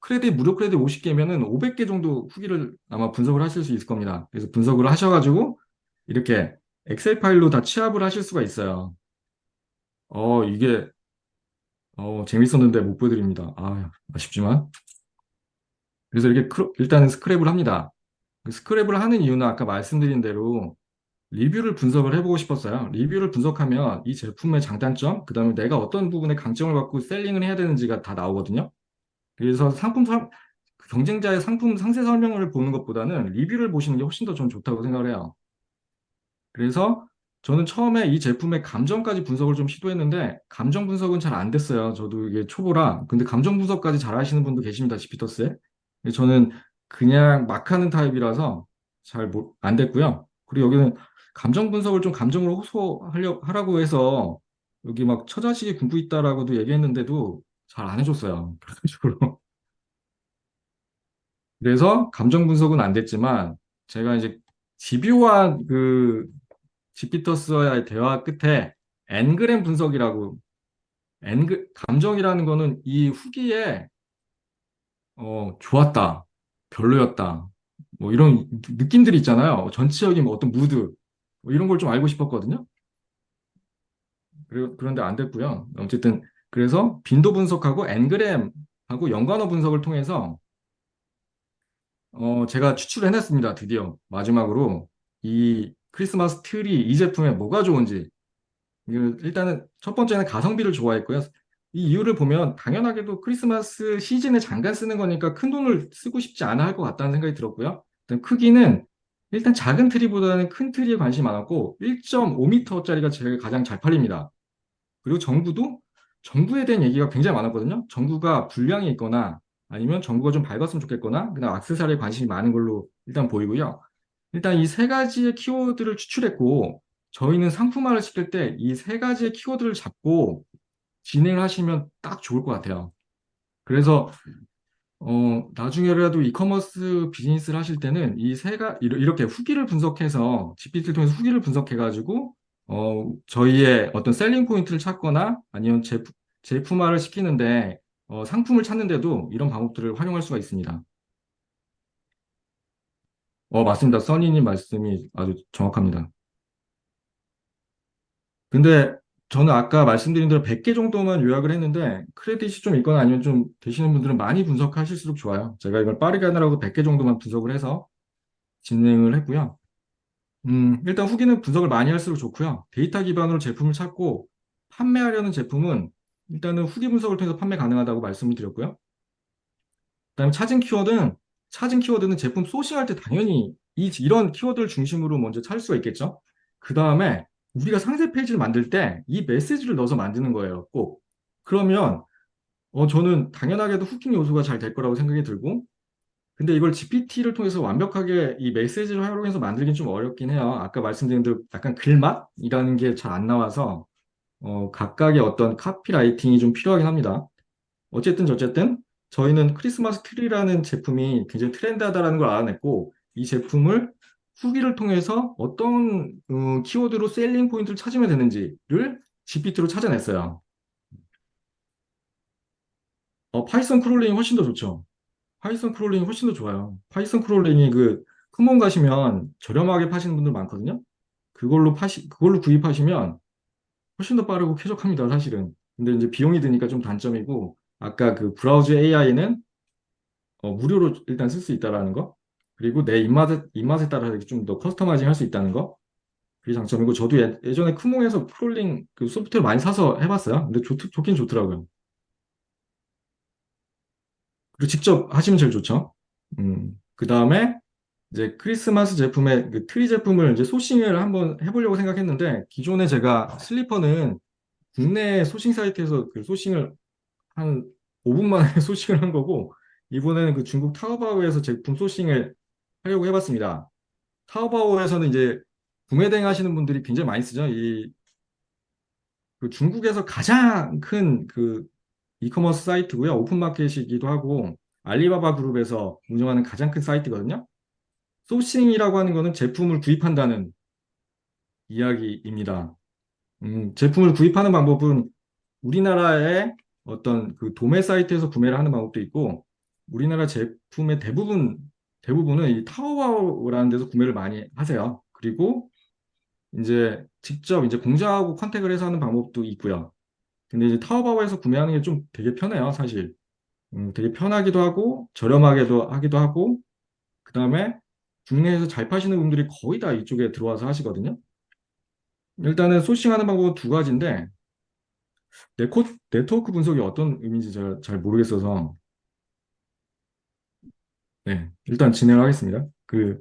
크레딧 무료 크레딧 50개면은 500개 정도 후기를 아마 분석을 하실 수 있을 겁니다. 그래서 분석을 하셔가지고 이렇게 엑셀 파일로 다 취합을 하실 수가 있어요. 이게 재밌었는데 못 보여드립니다. 아쉽지만. 그래서 이렇게 일단은 스크랩을 합니다. 그 스크랩을 하는 이유는 아까 말씀드린 대로 리뷰를 분석을 해보고 싶었어요. 리뷰를 분석하면 이 제품의 장단점, 그 다음에 내가 어떤 부분에 강점을 갖고 셀링을 해야 되는지가 다 나오거든요. 그래서 경쟁자의 상품 상세 설명을 보는 것보다는 리뷰를 보시는 게 훨씬 더 전 좋다고 생각을 해요. 그래서 저는 처음에 이 제품의 감정까지 분석을 좀 시도했는데 감정 분석은 잘 안 됐어요. 저도 이게 초보라. 근데 감정 분석까지 잘 하시는 분도 계십니다. 지피터스에. 근데 저는 그냥 막 하는 타입이라서 안 됐고요. 그리고 여기는 감정 분석을 좀 감정으로 하라고 해서 여기 막 처자식이 굶고 있다라고도 얘기했는데도 잘 안 해줬어요. 그래가지고 그래서 감정 분석은 안 됐지만 제가 이제 집요한 그 지피터스와의 대화 끝에 엔그램 분석이라고 감정이라는 거는 이 후기에 좋았다, 별로였다, 뭐 이런 느낌들이 있잖아요. 전체적인 뭐 어떤 무드 뭐 이런 걸 좀 알고 싶었거든요. 그런데 안 됐고요. 어쨌든 그래서 빈도 분석하고 엔그램하고 연관어 분석을 통해서 제가 추출을 해냈습니다. 드디어 마지막으로 이 크리스마스 트리 이 제품에 뭐가 좋은지 일단은 첫 번째는 가성비를 좋아했고요. 이 이유를 보면 당연하게도 크리스마스 시즌에 잠깐 쓰는 거니까 큰 돈을 쓰고 싶지 않아 할 것 같다는 생각이 들었고요. 일단 크기는 일단 작은 트리보다는 큰 트리에 관심이 많았고 1.5m짜리가 제일 가장 잘 팔립니다. 그리고 전구에 대한 얘기가 굉장히 많았거든요. 전구가 불량이 있거나 아니면 전구가 좀 밝았으면 좋겠거나 그다음 액세서리에 관심이 많은 걸로 일단 보이고요. 일단 이 세 가지의 키워드를 추출했고 저희는 상품화를 시킬 때 이 세 가지의 키워드를 잡고 진행을 하시면 딱 좋을 것 같아요. 그래서 나중에라도 이커머스 비즈니스를 하실 때는 이렇게 후기를 분석해서 GPT를 통해서 후기를 분석해가지고 저희의 어떤 셀링 포인트를 찾거나 아니면 제품화를 시키는데 상품을 찾는데도 이런 방법들을 활용할 수가 있습니다. 맞습니다. 써니님 말씀이 아주 정확합니다. 근데 저는 아까 말씀드린 대로 100개 정도만 요약을 했는데 크레딧이 좀 있거나 아니면 좀 되시는 분들은 많이 분석하실수록 좋아요. 제가 이걸 빠르게 하느라고 100개 정도만 분석을 해서 진행을 했고요. 일단 후기는 분석을 많이 할수록 좋고요. 데이터 기반으로 제품을 찾고 판매하려는 제품은 일단은 후기 분석을 통해서 판매 가능하다고 말씀을 드렸고요. 그다음에 찾은 키워드는 제품 소싱할 때 당연히 이런 키워드를 중심으로 먼저 찾을 수가 있겠죠. 그 다음에 우리가 상세 페이지를 만들 때 이 메시지를 넣어서 만드는 거예요. 꼭. 그러면 저는 당연하게도 후킹 요소가 잘 될 거라고 생각이 들고, 근데 이걸 GPT를 통해서 완벽하게 이 메시지를 활용해서 만들긴 좀 어렵긴 해요. 아까 말씀드린 대로 약간 글맛이라는 게 잘 안 나와서 각각의 어떤 카피라이팅이 좀 필요하긴 합니다. 어쨌든 저희는 크리스마스 트리라는 제품이 굉장히 트렌드하다라는 걸 알아냈고 이 제품을 후기를 통해서 어떤 키워드로 셀링 포인트를 찾으면 되는지를 GPT로 찾아냈어요. 파이썬 크롤링이 훨씬 더 좋죠. 파이썬 크롤링이 훨씬 더 좋아요. 파이썬 크롤링이 그 크몬 가시면 저렴하게 파시는 분들 많거든요. 그걸로 구입하시면 훨씬 더 빠르고 쾌적합니다, 사실은. 근데 이제 비용이 드니까 좀 단점이고 아까 그 브라우저 AI는 무료로 일단 쓸 수 있다라는 거. 그리고 내 입맛에 따라 좀 더 커스터마이징 할 수 있다는 거. 그게 장점이고, 저도 예전에 크몽에서 프롤링 그 소프트웨어 많이 사서 해봤어요. 근데 좋긴 좋더라고요. 그리고 직접 하시면 제일 좋죠. 그 다음에 이제 크리스마스 제품의 그 트리 제품을 이제 소싱을 한번 해보려고 생각했는데, 기존에 제가 슬리퍼는 국내 소싱 사이트에서 그 소싱을 한 5분 만에 소싱을 한 거고, 이번에는 그 중국 타오바오에서 제품 소싱을 하려고 해봤습니다. 타오바오에서는 이제 구매 대행 하시는 분들이 굉장히 많이 쓰죠. 그 중국에서 가장 큰 그 이커머스 사이트고요. 오픈마켓이기도 하고 알리바바 그룹에서 운영하는 가장 큰 사이트거든요. 소싱이라고 하는 거는 제품을 구입한다는 이야기입니다. 제품을 구입하는 방법은 우리나라의 어떤 그 도매 사이트에서 구매를 하는 방법도 있고 우리나라 제품의 대부분은 이 타오바오라는 데서 구매를 많이 하세요. 그리고 이제 직접 이제 공장하고 컨택을 해서 하는 방법도 있고요. 근데 이제 타오바오에서 구매하는 게 좀 되게 편해요, 사실. 되게 편하기도 하고 저렴하게도 하기도 하고 그다음에 국내에서 잘 파시는 분들이 거의 다 이쪽에 들어와서 하시거든요. 일단은 소싱하는 방법은 두 가지인데 네트워크 분석이 어떤 의미인지 제가 잘 모르겠어서 네, 일단 진행을 하겠습니다. 그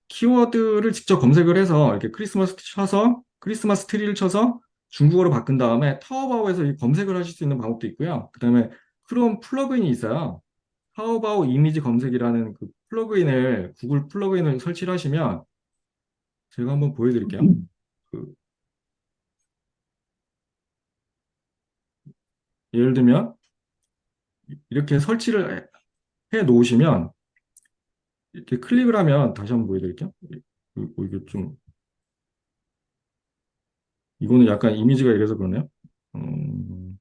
키워드를 직접 검색을 해서 이렇게 크리스마스 트리를 쳐서 중국어로 바꾼 다음에 타오바오에서 이 검색을 하실 수 있는 방법도 있고요. 그다음에 크롬 플러그인이 있어요. 타오바오 이미지 검색이라는 그 플러그인을 구글 플러그인을 설치를 하시면 제가 한번 보여드릴게요. 그 예를 들면 이렇게 설치를 해 놓으시면 이렇게 클릭을 하면 다시 한번 보여드릴게요. 이게 좀 이거는 약간 이미지가 이래서 그러네요. 음,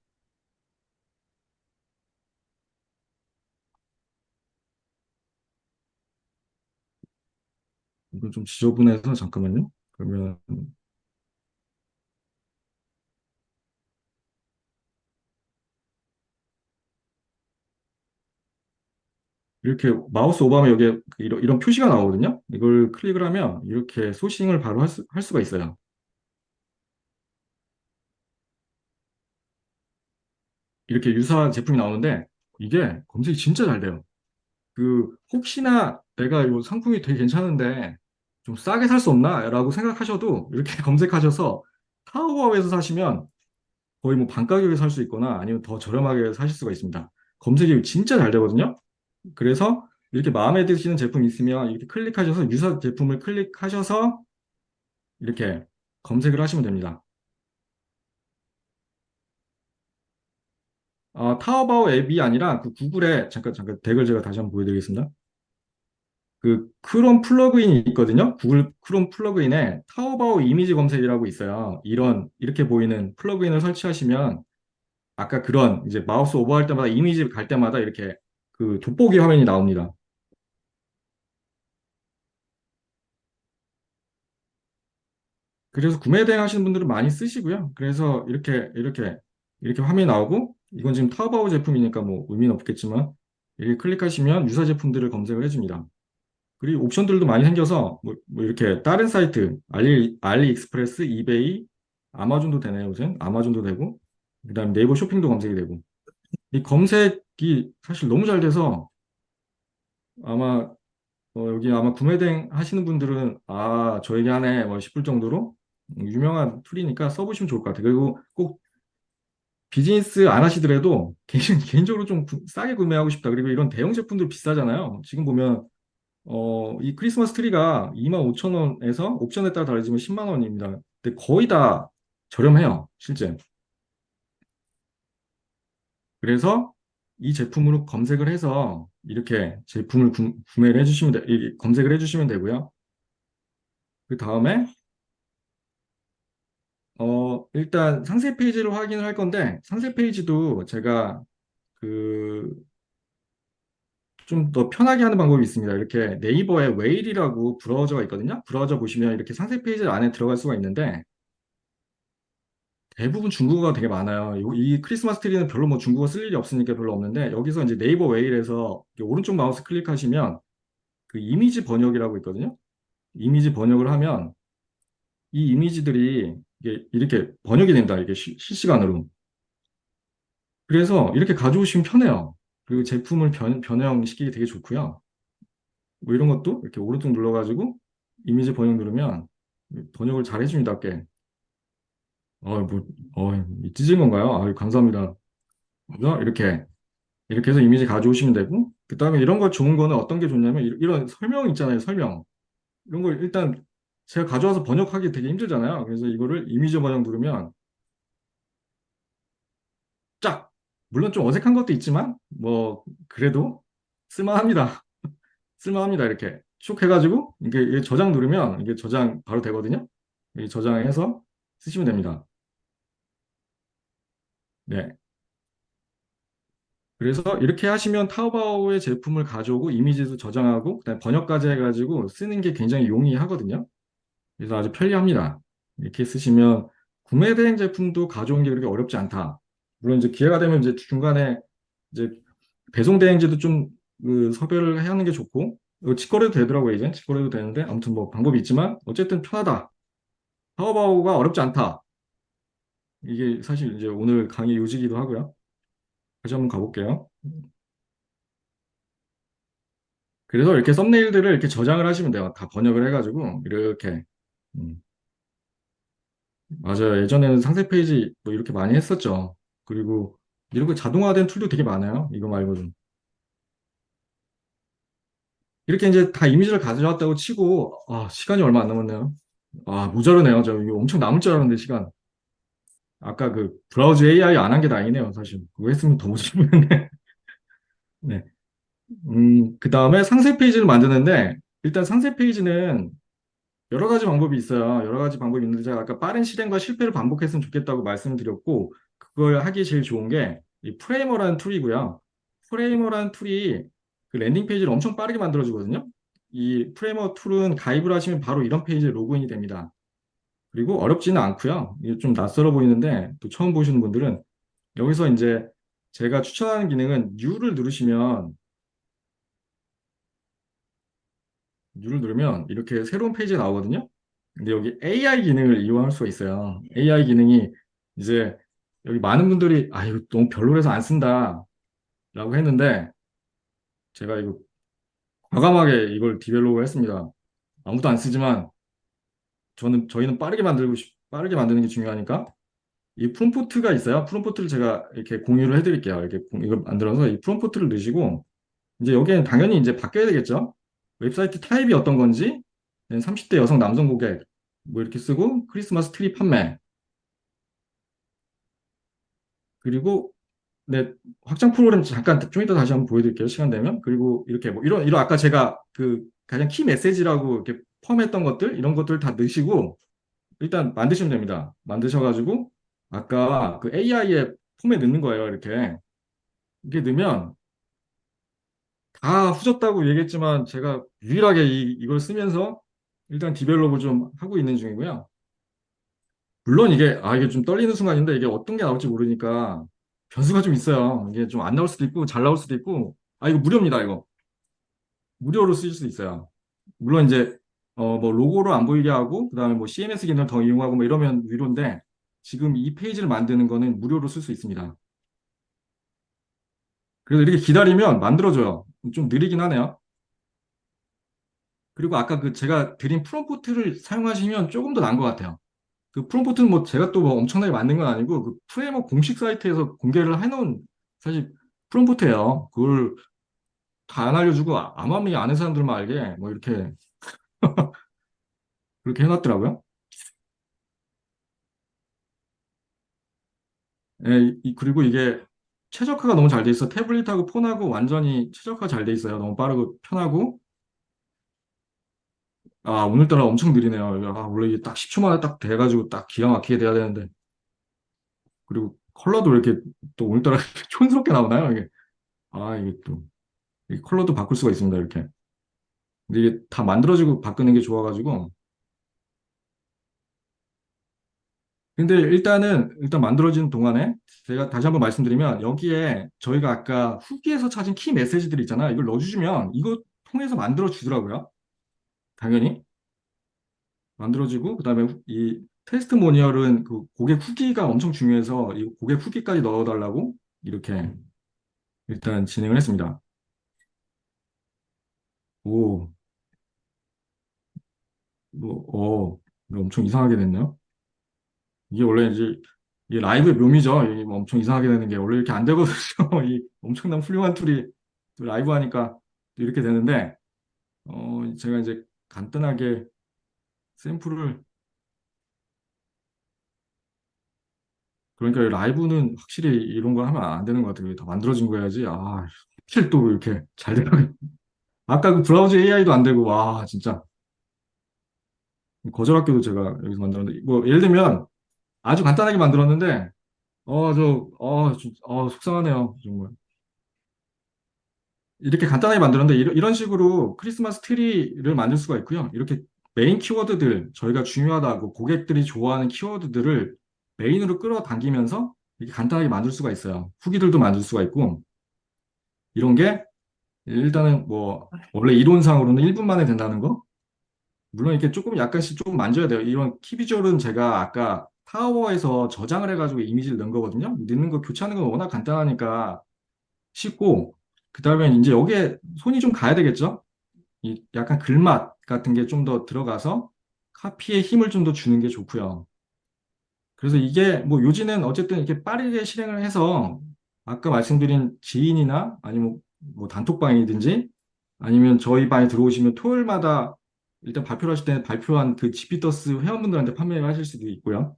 이건 좀 지저분해서 잠깐만요. 그러면 이렇게 마우스 오버하면 여기에 이런 표시가 나오거든요. 이걸 클릭을 하면 이렇게 소싱을 바로 할 수가 있어요. 이렇게 유사한 제품이 나오는데 이게 검색이 진짜 잘 돼요. 그 혹시나 내가 이 상품이 되게 괜찮은데 좀 싸게 살 수 없나? 라고 생각하셔도 이렇게 검색하셔서 타오바오에서 사시면 거의 뭐 반가격에 살 수 있거나 아니면 더 저렴하게 사실 수가 있습니다. 검색이 진짜 잘 되거든요. 그래서 이렇게 마음에 드시는 제품이 있으면 이렇게 클릭하셔서 유사 제품을 클릭하셔서 이렇게 검색을 하시면 됩니다. 타오바오 앱이 아니라 그 구글에 잠깐 덱을 제가 다시 한번 보여드리겠습니다. 그 크롬 플러그인이 있거든요. 구글 크롬 플러그인에 타오바오 이미지 검색이라고 있어요. 이렇게 보이는 플러그인을 설치하시면 아까 그런 이제 마우스 오버할 때마다 이미지 갈 때마다 이렇게 그 돋보기 화면이 나옵니다. 그래서 구매 대행 하시는 분들은 많이 쓰시고요. 그래서 이렇게 화면이 나오고, 이건 지금 타오바오 제품이니까 뭐 의미는 없겠지만, 이렇게 클릭하시면 유사 제품들을 검색을 해줍니다. 그리고 옵션들도 많이 생겨서, 뭐 이렇게 다른 사이트, 알리익스프레스, 이베이, 아마존도 되네요, 요새. 아마존도 되고, 그다음에 네이버 쇼핑도 검색이 되고. 이 검색이 사실 너무 잘 돼서 아마 여기 아마 구매 대행 하시는 분들은 아 저에게 하네 뭐 싶을 정도로 유명한 툴이니까 써보시면 좋을 것 같아요. 그리고 꼭 비즈니스 안 하시더라도 개인적으로 좀 싸게 구매하고 싶다. 그리고 이런 대형 제품들 비싸잖아요. 지금 보면 이 크리스마스 트리가 25,000원에서 옵션에 따라 다르지만 10만 원입니다. 근데 거의 다 저렴해요, 실제. 그래서 이 제품으로 검색을 해서 이렇게 제품을 구매를 해주시면 검색을 해주시면 되고요. 그 다음에 일단 상세 페이지를 확인을 할 건데 상세 페이지도 제가 그 좀 더 편하게 하는 방법이 있습니다. 이렇게 네이버에 웨일이라고 브라우저가 있거든요. 브라우저 보시면 이렇게 상세 페이지 안에 들어갈 수가 있는데 대부분 중국어가 되게 많아요. 이 크리스마스 트리는 별로 뭐 중국어 쓸 일이 없으니까 별로 없는데 여기서 이제 네이버 웨일에서 오른쪽 마우스 클릭하시면 그 이미지 번역이라고 있거든요. 이미지 번역을 하면 이 이미지들이 이게 이렇게 번역이 된다. 이게 실시간으로. 그래서 이렇게 가져오시면 편해요. 그리고 제품을 변형시키기 되게 좋고요. 뭐 이런 것도 이렇게 오른쪽 눌러가지고 이미지 번역 누르면 번역을 잘 해줍니다. 꽤. 뭐, 찢은 건가요? 감사합니다. 그래서 이렇게 해서 이미지 가져오시면 되고, 그 다음에 이런 거 좋은 거는 어떤 게 좋냐면, 이런 설명 있잖아요, 설명. 이런 걸 일단 제가 가져와서 번역하기 되게 힘들잖아요. 그래서 이거를 이미지 번역 누르면 쫙! 물론 좀 어색한 것도 있지만, 뭐, 그래도 쓸만합니다. 쓸만합니다. 이렇게 쭉 해가지고, 이게 저장 누르면 이게 저장 바로 되거든요. 이 저장해서 쓰시면 됩니다. 네. 그래서 이렇게 하시면 타오바오의 제품을 가져오고 이미지도 저장하고 그다음에 번역까지 해가지고 쓰는 게 굉장히 용이하거든요. 그래서 아주 편리합니다. 이렇게 쓰시면 구매 대행 제품도 가져오는 게 그렇게 어렵지 않다. 물론 이제 기회가 되면 이제 중간에 이제 배송 대행지도 좀 섭외를 해야 하는 게 좋고 직거래도 되더라고요. 이제 직거래도 되는데 아무튼 뭐 방법이 있지만 어쨌든 편하다. 타오바오가 어렵지 않다. 이게 사실 이제 오늘 강의 요지기도 하고요. 다시 한번 가볼게요. 그래서 이렇게 썸네일들을 이렇게 저장을 하시면 돼요. 다 번역을 해가지고 이렇게. 음, 맞아요. 예전에는 상세 페이지 뭐 이렇게 많이 했었죠. 그리고 이런 거 자동화된 툴도 되게 많아요. 이거 말고도. 이렇게 이제 다 이미지를 가져왔다고 치고 시간이 얼마 안 남았네요. 모자르네요. 저 이거 엄청 남을 줄 알았는데 시간. 아까 그 브라우저 AI 안 한 게 다행이네요. 사실 그거 했으면 더 모자르는데. 네. 그 다음에 상세 페이지를 만드는데 일단 상세 페이지는 여러 가지 방법이 있어요. 여러 가지 방법이 있는데 제가 아까 빠른 실행과 실패를 반복했으면 좋겠다고 말씀을 드렸고 그걸 하기 제일 좋은 게 이 프레이머라는 툴이고요. 프레이머라는 툴이 그 랜딩 페이지를 엄청 빠르게 만들어주거든요. 이 프레이머 툴은 가입을 하시면 바로 이런 페이지에 로그인이 됩니다. 그리고 어렵지는 않고요. 이게 좀 낯설어 보이는데 또 처음 보시는 분들은 여기서 이제 제가 추천하는 기능은 U를 누르면 이렇게 새로운 페이지가 나오거든요. 근데 여기 AI 기능을 이용할 수가 있어요. AI 기능이 이제 여기 많은 분들이 이거 너무 별로라서 안 쓴다 라고 했는데 제가 이거 과감하게 이걸 디벨롭을 했습니다. 아무도 안 쓰지만 저희는 빠르게 만드는 게 중요하니까 이 프롬프트가 있어요. 프롬프트를 제가 이렇게 공유를 해드릴게요. 이걸 만들어서 이 프롬프트를 넣으시고 이제 여기에는 당연히 이제 바뀌어야 되겠죠. 웹사이트 타입이 어떤 건지 30대 여성 남성 고객 뭐 이렇게 쓰고 크리스마스 트리 판매 그리고 네, 확장 프로그램 잠깐 좀 이따 다시 한번 보여드릴게요. 시간 되면. 그리고 이렇게 뭐 이런 아까 제가 그 가장 키 메시지라고 이렇게 펌했던 것들 이런 것들 다 넣으시고 일단 만드시면 됩니다. 만드셔가지고 아까 그 AI의 폼에 넣는 거예요. 이렇게 넣으면 다 후졌다고 얘기했지만 제가 유일하게 이걸 쓰면서 일단 디벨롭을 좀 하고 있는 중이고요. 물론 이게 좀 떨리는 순간인데 이게 어떤 게 나올지 모르니까 변수가 좀 있어요. 이게 좀 안 나올 수도 있고 잘 나올 수도 있고. 아, 이거 무료입니다, 이거. 무료로 쓰실 수 있어요. 물론 이제, 뭐 로고로 안 보이게 하고, 그다음에 뭐 CMS 기능을 더 이용하고 뭐 이러면 유료인데, 지금 이 페이지를 만드는 거는 무료로 쓸 수 있습니다. 그래서 이렇게 기다리면 만들어줘요. 좀 느리긴 하네요. 그리고 아까 그 제가 드린 프롬프트를 사용하시면 조금 더 나은 것 같아요. 그 프롬프트는 뭐 제가 또 뭐 엄청나게 만든 건 아니고 그 프레임워 공식 사이트에서 공개를 해놓은 사실 프롬프트예요. 그걸 다 안 알려주고 암암리 아는 사람들만 알게 뭐 이렇게 그렇게 해놨더라고요. 예, 그리고 이게 최적화가 너무 잘 돼 있어. 태블릿하고 폰하고 완전히 최적화 잘 돼 있어요. 너무 빠르고 편하고. 아, 오늘따라 엄청 느리네요. 아, 원래 이게 딱 10초 만에 딱 돼가지고 딱 기가 막히게 돼야 되는데. 그리고 컬러도 이렇게 또 오늘따라 촌스럽게 나오나요? 이게. 아, 이게 또. 이 컬러도 바꿀 수가 있습니다. 이렇게. 근데 이게 다 만들어지고 바꾸는 게 좋아가지고. 근데 일단 만들어지는 동안에 제가 다시 한번 말씀드리면 여기에 저희가 아까 후기에서 찾은 키 메시지들 있잖아요. 이걸 넣어주시면 이거 통해서 만들어 주더라고요. 당연히. 만들어지고 그다음에 이 테스트모니얼은 그 고객 후기가 엄청 중요해서 이 고객 후기까지 넣어달라고 이렇게 일단 진행을 했습니다. 오, 뭐, 이거 엄청 이상하게 됐네요. 이게 원래 이제 이게 라이브의 묘미죠. 이게 뭐 엄청 이상하게 되는 게 원래 이렇게 안 되거든요. 이 엄청난 훌륭한 툴이 또 라이브 하니까 또 이렇게 되는데 제가 이제 간단하게 샘플을 그러니까 라이브는 확실히 이런 거 하면 안 되는 것 같아요. 다 만들어진 거 해야지. 아, 확실히 또 이렇게 잘 되더라고요. 아까 그 브라우저 AI도 안 되고, 와, 진짜. 거절학교도 제가 여기서 만들었는데, 뭐, 예를 들면 아주 간단하게 만들었는데, 속상하네요. 정말. 이렇게 간단하게 만들었는데, 이런 식으로 크리스마스 트리를 만들 수가 있고요. 이렇게 메인 키워드들, 저희가 중요하다고 고객들이 좋아하는 키워드들을 메인으로 끌어당기면서 이렇게 간단하게 만들 수가 있어요. 후기들도 만들 수가 있고, 이런 게 일단은 뭐, 원래 이론상으로는 1분 만에 된다는 거, 물론 이렇게 조금 약간씩 조금 만져야 돼요. 이런 키비주얼은 제가 아까 타워에서 저장을 해가지고 이미지를 넣은 거거든요. 넣는 거 교체하는 건 워낙 간단하니까 쉽고, 그 다음에 이제 여기에 손이 좀 가야 되겠죠? 이 약간 글맛 같은 게 좀 더 들어가서 카피에 힘을 좀 더 주는 게 좋고요. 그래서 이게 뭐 요지는 어쨌든 이렇게 빠르게 실행을 해서 아까 말씀드린 지인이나 아니면 뭐 단톡방이든지 아니면 저희 방에 들어오시면 토요일마다 일단 발표를 하실 때는 발표한 그 지피터스 회원분들한테 판매를 하실 수도 있고요.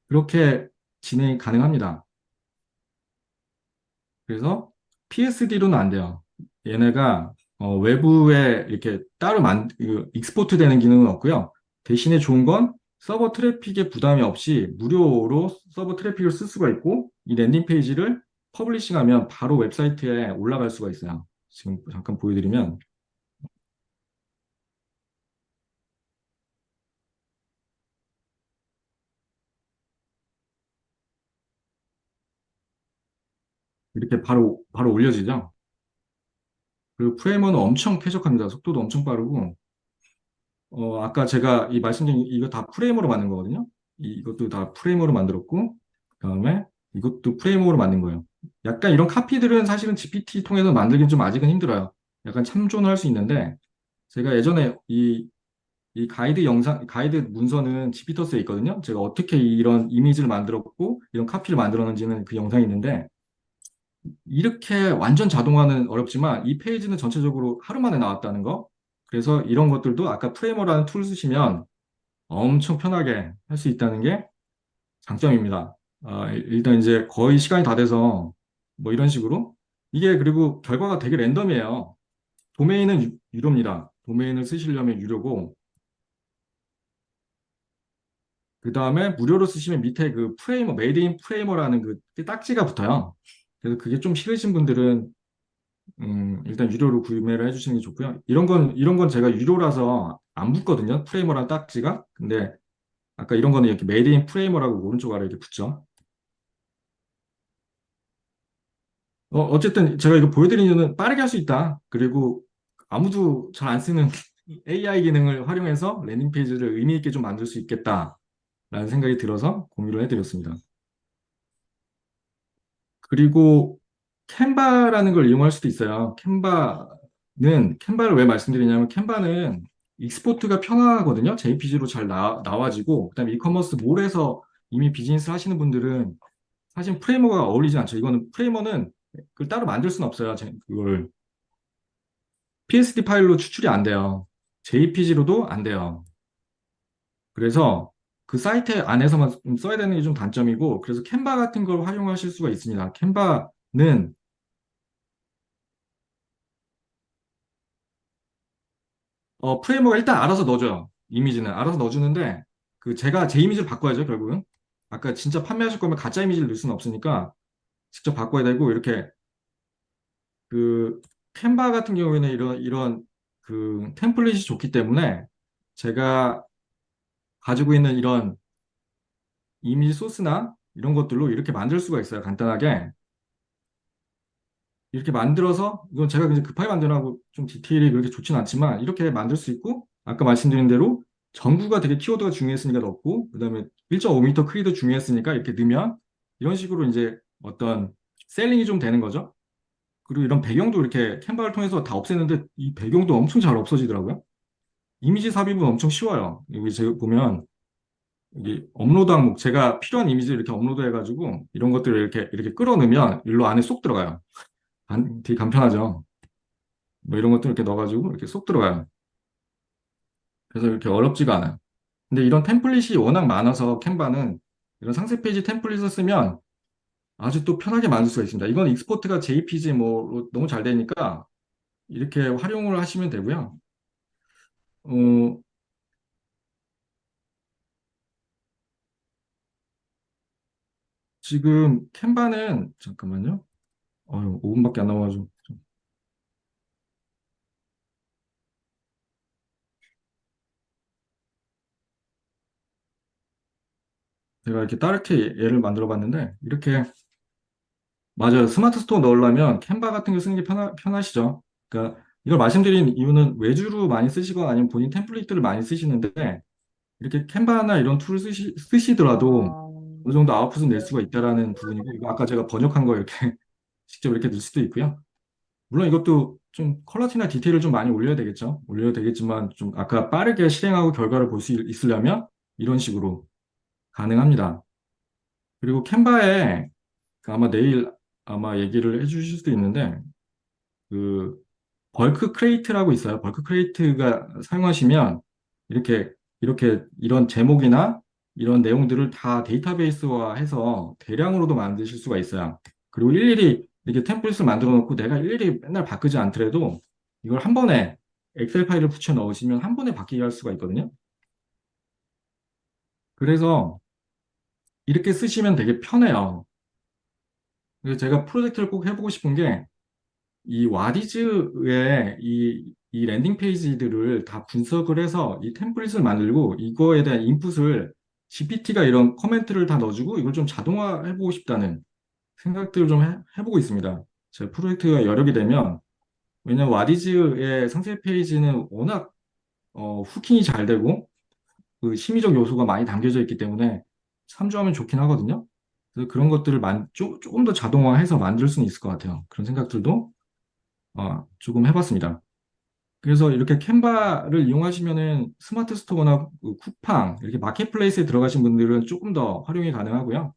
그렇게 진행이 가능합니다. 그래서 PSD로는 안 돼요. 얘네가 외부에 이렇게 따로 익스포트 되는 기능은 없고요. 대신에 좋은 건 서버 트래픽에 부담이 없이 무료로 서버 트래픽을 쓸 수가 있고 이 랜딩 페이지를 퍼블리싱하면 바로 웹사이트에 올라갈 수가 있어요. 지금 잠깐 보여드리면 이렇게 바로 올려지죠. 그리고 프레임은 엄청 쾌적합니다. 속도도 엄청 빠르고 아까 제가 이 말씀드린 이거 다 프레임으로 만든 거거든요. 이것도 다 프레임으로 만들었고, 그다음에 이것도 프레임으로 만든 거예요. 약간 이런 카피들은 사실은 GPT 통해서 만들긴 좀 아직은 힘들어요. 약간 참조는 할 수 있는데, 제가 예전에 이 가이드 영상, 가이드 문서는 지피터스에 있거든요. 제가 어떻게 이런 이미지를 만들었고, 이런 카피를 만들었는지는 그 영상이 있는데, 이렇게 완전 자동화는 어렵지만, 이 페이지는 전체적으로 하루 만에 나왔다는 거. 그래서 이런 것들도 아까 프레이머라는 툴 쓰시면 엄청 편하게 할 수 있다는 게 장점입니다. 일단 이제 거의 시간이 다 돼서 뭐 이런 식으로 이게 그리고 결과가 되게 랜덤이에요. 도메인은 유료입니다. 도메인을 쓰시려면 유료고 그 다음에 무료로 쓰시면 밑에 그 프레이머, 메이드 인 프레이머라는 그 딱지가 붙어요. 그래서 그게 좀 싫으신 분들은 일단 유료로 구매를 해주시는 게 좋고요. 이런 건 제가 유료라서 안 붙거든요. 프레이머랑 딱지가. 근데 아까 이런 거는 이렇게 메이드 인 프레이머라고 오른쪽 아래 이렇게 붙죠. 어쨌든 제가 이거 보여드린 이유는 빠르게 할 수 있다. 그리고 아무도 잘 안 쓰는 AI 기능을 활용해서 랜딩 페이지를 의미 있게 좀 만들 수 있겠다라는 생각이 들어서 공유를 해드렸습니다. 그리고 캔바라는 걸 이용할 수도 있어요. 캔바를 왜 말씀드리냐면 캔바는 익스포트가 편하거든요. JPG로 잘 나와지고 그다음에 이커머스 몰에서 이미 비즈니스 하시는 분들은 사실 프레이머가 어울리지 않죠. 이거는 프레이머는 그걸 따로 만들 수는 없어요. 그걸 PSD 파일로 추출이 안 돼요. JPG로도 안 돼요. 그래서 그 사이트 안에서만 좀 써야 되는 게 좀 단점이고 그래서 캔바 같은 걸 활용하실 수가 있습니다. 캔바는 프레임워크가 일단 알아서 넣어줘요. 이미지는 알아서 넣어주는데 그 제가 제 이미지를 바꿔야죠, 결국은. 아까 진짜 판매하실 거면 가짜 이미지를 넣을 수는 없으니까 직접 바꿔야 되고 이렇게 그 캔바 같은 경우에는 이런 그 템플릿이 좋기 때문에 제가 가지고 있는 이런 이미지 소스나 이런 것들로 이렇게 만들 수가 있어요. 간단하게. 이렇게 만들어서 이건 제가 그냥 급하게 만들라고 좀 디테일이 그렇게 좋진 않지만 이렇게 만들 수 있고 아까 말씀드린 대로 전구가 되게 키워드가 중요했으니까 넣고 그다음에 1.5m 크기도 중요했으니까 이렇게 넣으면 이런 식으로 이제 어떤 셀링이 좀 되는 거죠. 그리고 이런 배경도 이렇게 캔버를 통해서 다 없애는데 이 배경도 엄청 잘 없어지더라고요. 이미지 삽입은 엄청 쉬워요. 여기 제가 보면 여기 업로드 항목 제가 필요한 이미지를 이렇게 업로드 해가지고 이런 것들을 이렇게 끌어넣으면 일로 안에 쏙 들어가요. 되게 간편하죠. 뭐 이런 것도 이렇게 넣어가지고 이렇게 쏙 들어가요. 그래서 이렇게 어렵지가 않아요. 근데 이런 템플릿이 워낙 많아서 캔바는 이런 상세 페이지 템플릿을 쓰면 아주 또 편하게 만들 수가 있습니다. 이건 익스포트가 JPG 뭐 너무 잘 되니까 이렇게 활용을 하시면 되고요. 어, 지금 캔바는 잠깐만요. 5분밖에 안 남아가지고 제가 이렇게 다르게 예를 만들어 봤는데 이렇게 맞아요. 스마트 스토어 넣으려면 캔바 같은 거 쓰는 게 편하시죠. 그러니까 이걸 말씀드린 이유는 외주로 많이 쓰시거나 아니면 본인 템플릿들을 많이 쓰시는데 이렇게 캔바나 이런 툴을 쓰시더라도 어느 정도 아웃풋은 낼 수가 있다라는 부분이고 이거 아까 제가 번역한 거 이렇게 직접 이렇게 넣을 수도 있고요. 물론 이것도 좀 퀄러티나 디테일을 좀 많이 올려야 되겠죠. 올려야 되겠지만 좀 아까 빠르게 실행하고 결과를 볼 수 있으려면 이런 식으로 가능합니다. 그리고 캔바에 그 아마 내일 아마 얘기를 해주실 수도 있는데 그 벌크 크레이트라고 있어요. 벌크 크레이트가 사용하시면 이렇게 이런 제목이나 이런 내용들을 다 데이터베이스화해서 대량으로도 만드실 수가 있어요. 그리고 일일이 이렇게 템플릿을 만들어 놓고 내가 일일이 맨날 바꾸지 않더라도 이걸 한 번에 엑셀 파일을 붙여 넣으시면 한 번에 바뀌게 할 수가 있거든요. 그래서 이렇게 쓰시면 되게 편해요. 그래서 제가 프로젝트를 꼭 해보고 싶은 게 이 와디즈의 이 랜딩 페이지들을 다 분석을 해서 이 템플릿을 만들고 이거에 대한 인풋을 GPT가 이런 커멘트를 다 넣어주고 이걸 좀 자동화해보고 싶다는 생각들을 좀 해보고 있습니다. 제 프로젝트가 여력이 되면 왜냐면 와디즈의 상세 페이지는 워낙 후킹이 잘 되고 그 심리적 요소가 많이 담겨져 있기 때문에 참조하면 좋긴 하거든요. 그래서 그런 것들을 조금 더 자동화해서 만들 수는 있을 것 같아요. 그런 생각들도 조금 해봤습니다. 그래서 이렇게 캔바를 이용하시면은 스마트 스토어나 그 쿠팡, 이렇게 마켓플레이스에 들어가신 분들은 조금 더 활용이 가능하고요.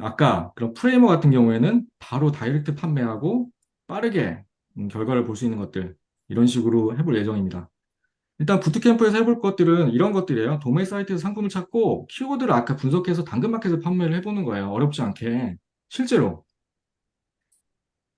아까 그런 프레이머 같은 경우에는 바로 다이렉트 판매하고 빠르게 결과를 볼 수 있는 것들, 이런 식으로 해볼 예정입니다. 일단 부트캠프에서 해볼 것들은 이런 것들이에요. 도매 사이트에서 상품을 찾고 키워드를 아까 분석해서 당근마켓에서 판매를 해보는 거예요. 어렵지 않게. 실제로.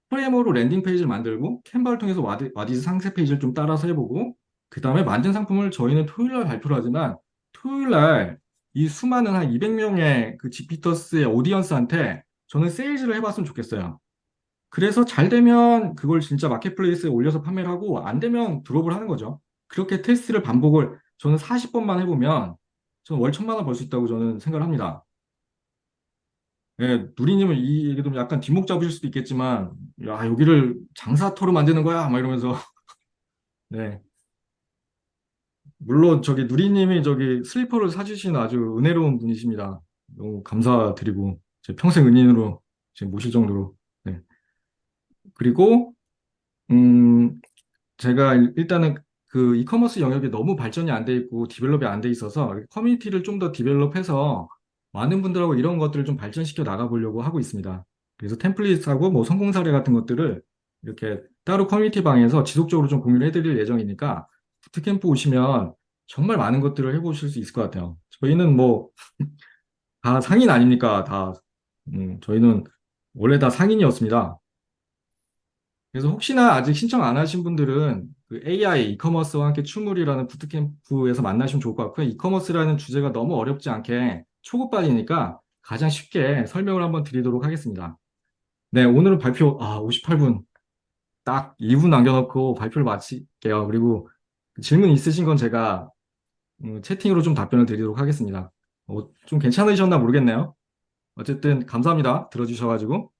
프레임으로 랜딩 페이지를 만들고 캔바를 통해서 와디즈 상세 페이지를 좀 따라서 해보고 그 다음에 만든 상품을 저희는 토요일 날 발표를 하지만 토요일 날 이 수많은 한 200명의 그 지피터스의 오디언스한테 저는 세일즈를 해봤으면 좋겠어요. 그래서 잘 되면 그걸 진짜 마켓플레이스에 올려서 판매를 하고 안 되면 드롭을 하는 거죠. 그렇게 테스트를 반복을 저는 40번만 해보면 저는 월 1,000만 원 벌 수 있다고 저는 생각을 합니다. 예, 누리님은 이 얘기도 약간 뒷목 잡으실 수도 있겠지만, 야, 여기를 장사터로 만드는 거야? 막 이러면서, 네. 물론 저기 누리님이 저기 슬리퍼를 사주신 아주 은혜로운 분이십니다. 너무 감사드리고, 제 평생 은인으로 지금 모실 정도로. 네. 그리고, 음, 제가 일단은 그 이커머스 영역이 너무 발전이 안 돼 있고 디벨롭이 안 돼 있어서 커뮤니티를 좀 더 디벨롭해서 많은 분들하고 이런 것들을 좀 발전시켜 나가보려고 하고 있습니다. 그래서 템플릿하고 뭐 성공 사례 같은 것들을 이렇게 따로 커뮤니티 방에서 지속적으로 좀 공유를 해드릴 예정이니까 부트캠프 오시면 정말 많은 것들을 해보실 수 있을 것 같아요. 저희는 뭐 다 상인 아닙니까? 다 저희는 원래 다 상인이었습니다. 그래서 혹시나 아직 신청 안 하신 분들은 그 AI 이커머스와 함께 춤을이라는 부트캠프에서 만나시면 좋을 것 같고요. 이커머스라는 주제가 너무 어렵지 않게 초급반이니까 가장 쉽게 설명을 한번 드리도록 하겠습니다. 네, 오늘은 발표 58분 딱 2분 남겨놓고 발표를 마칠게요. 그리고 질문 있으신 건 제가 채팅으로 좀 답변을 드리도록 하겠습니다. 좀 괜찮으셨나 모르겠네요. 어쨌든 감사합니다. 들어주셔가지고.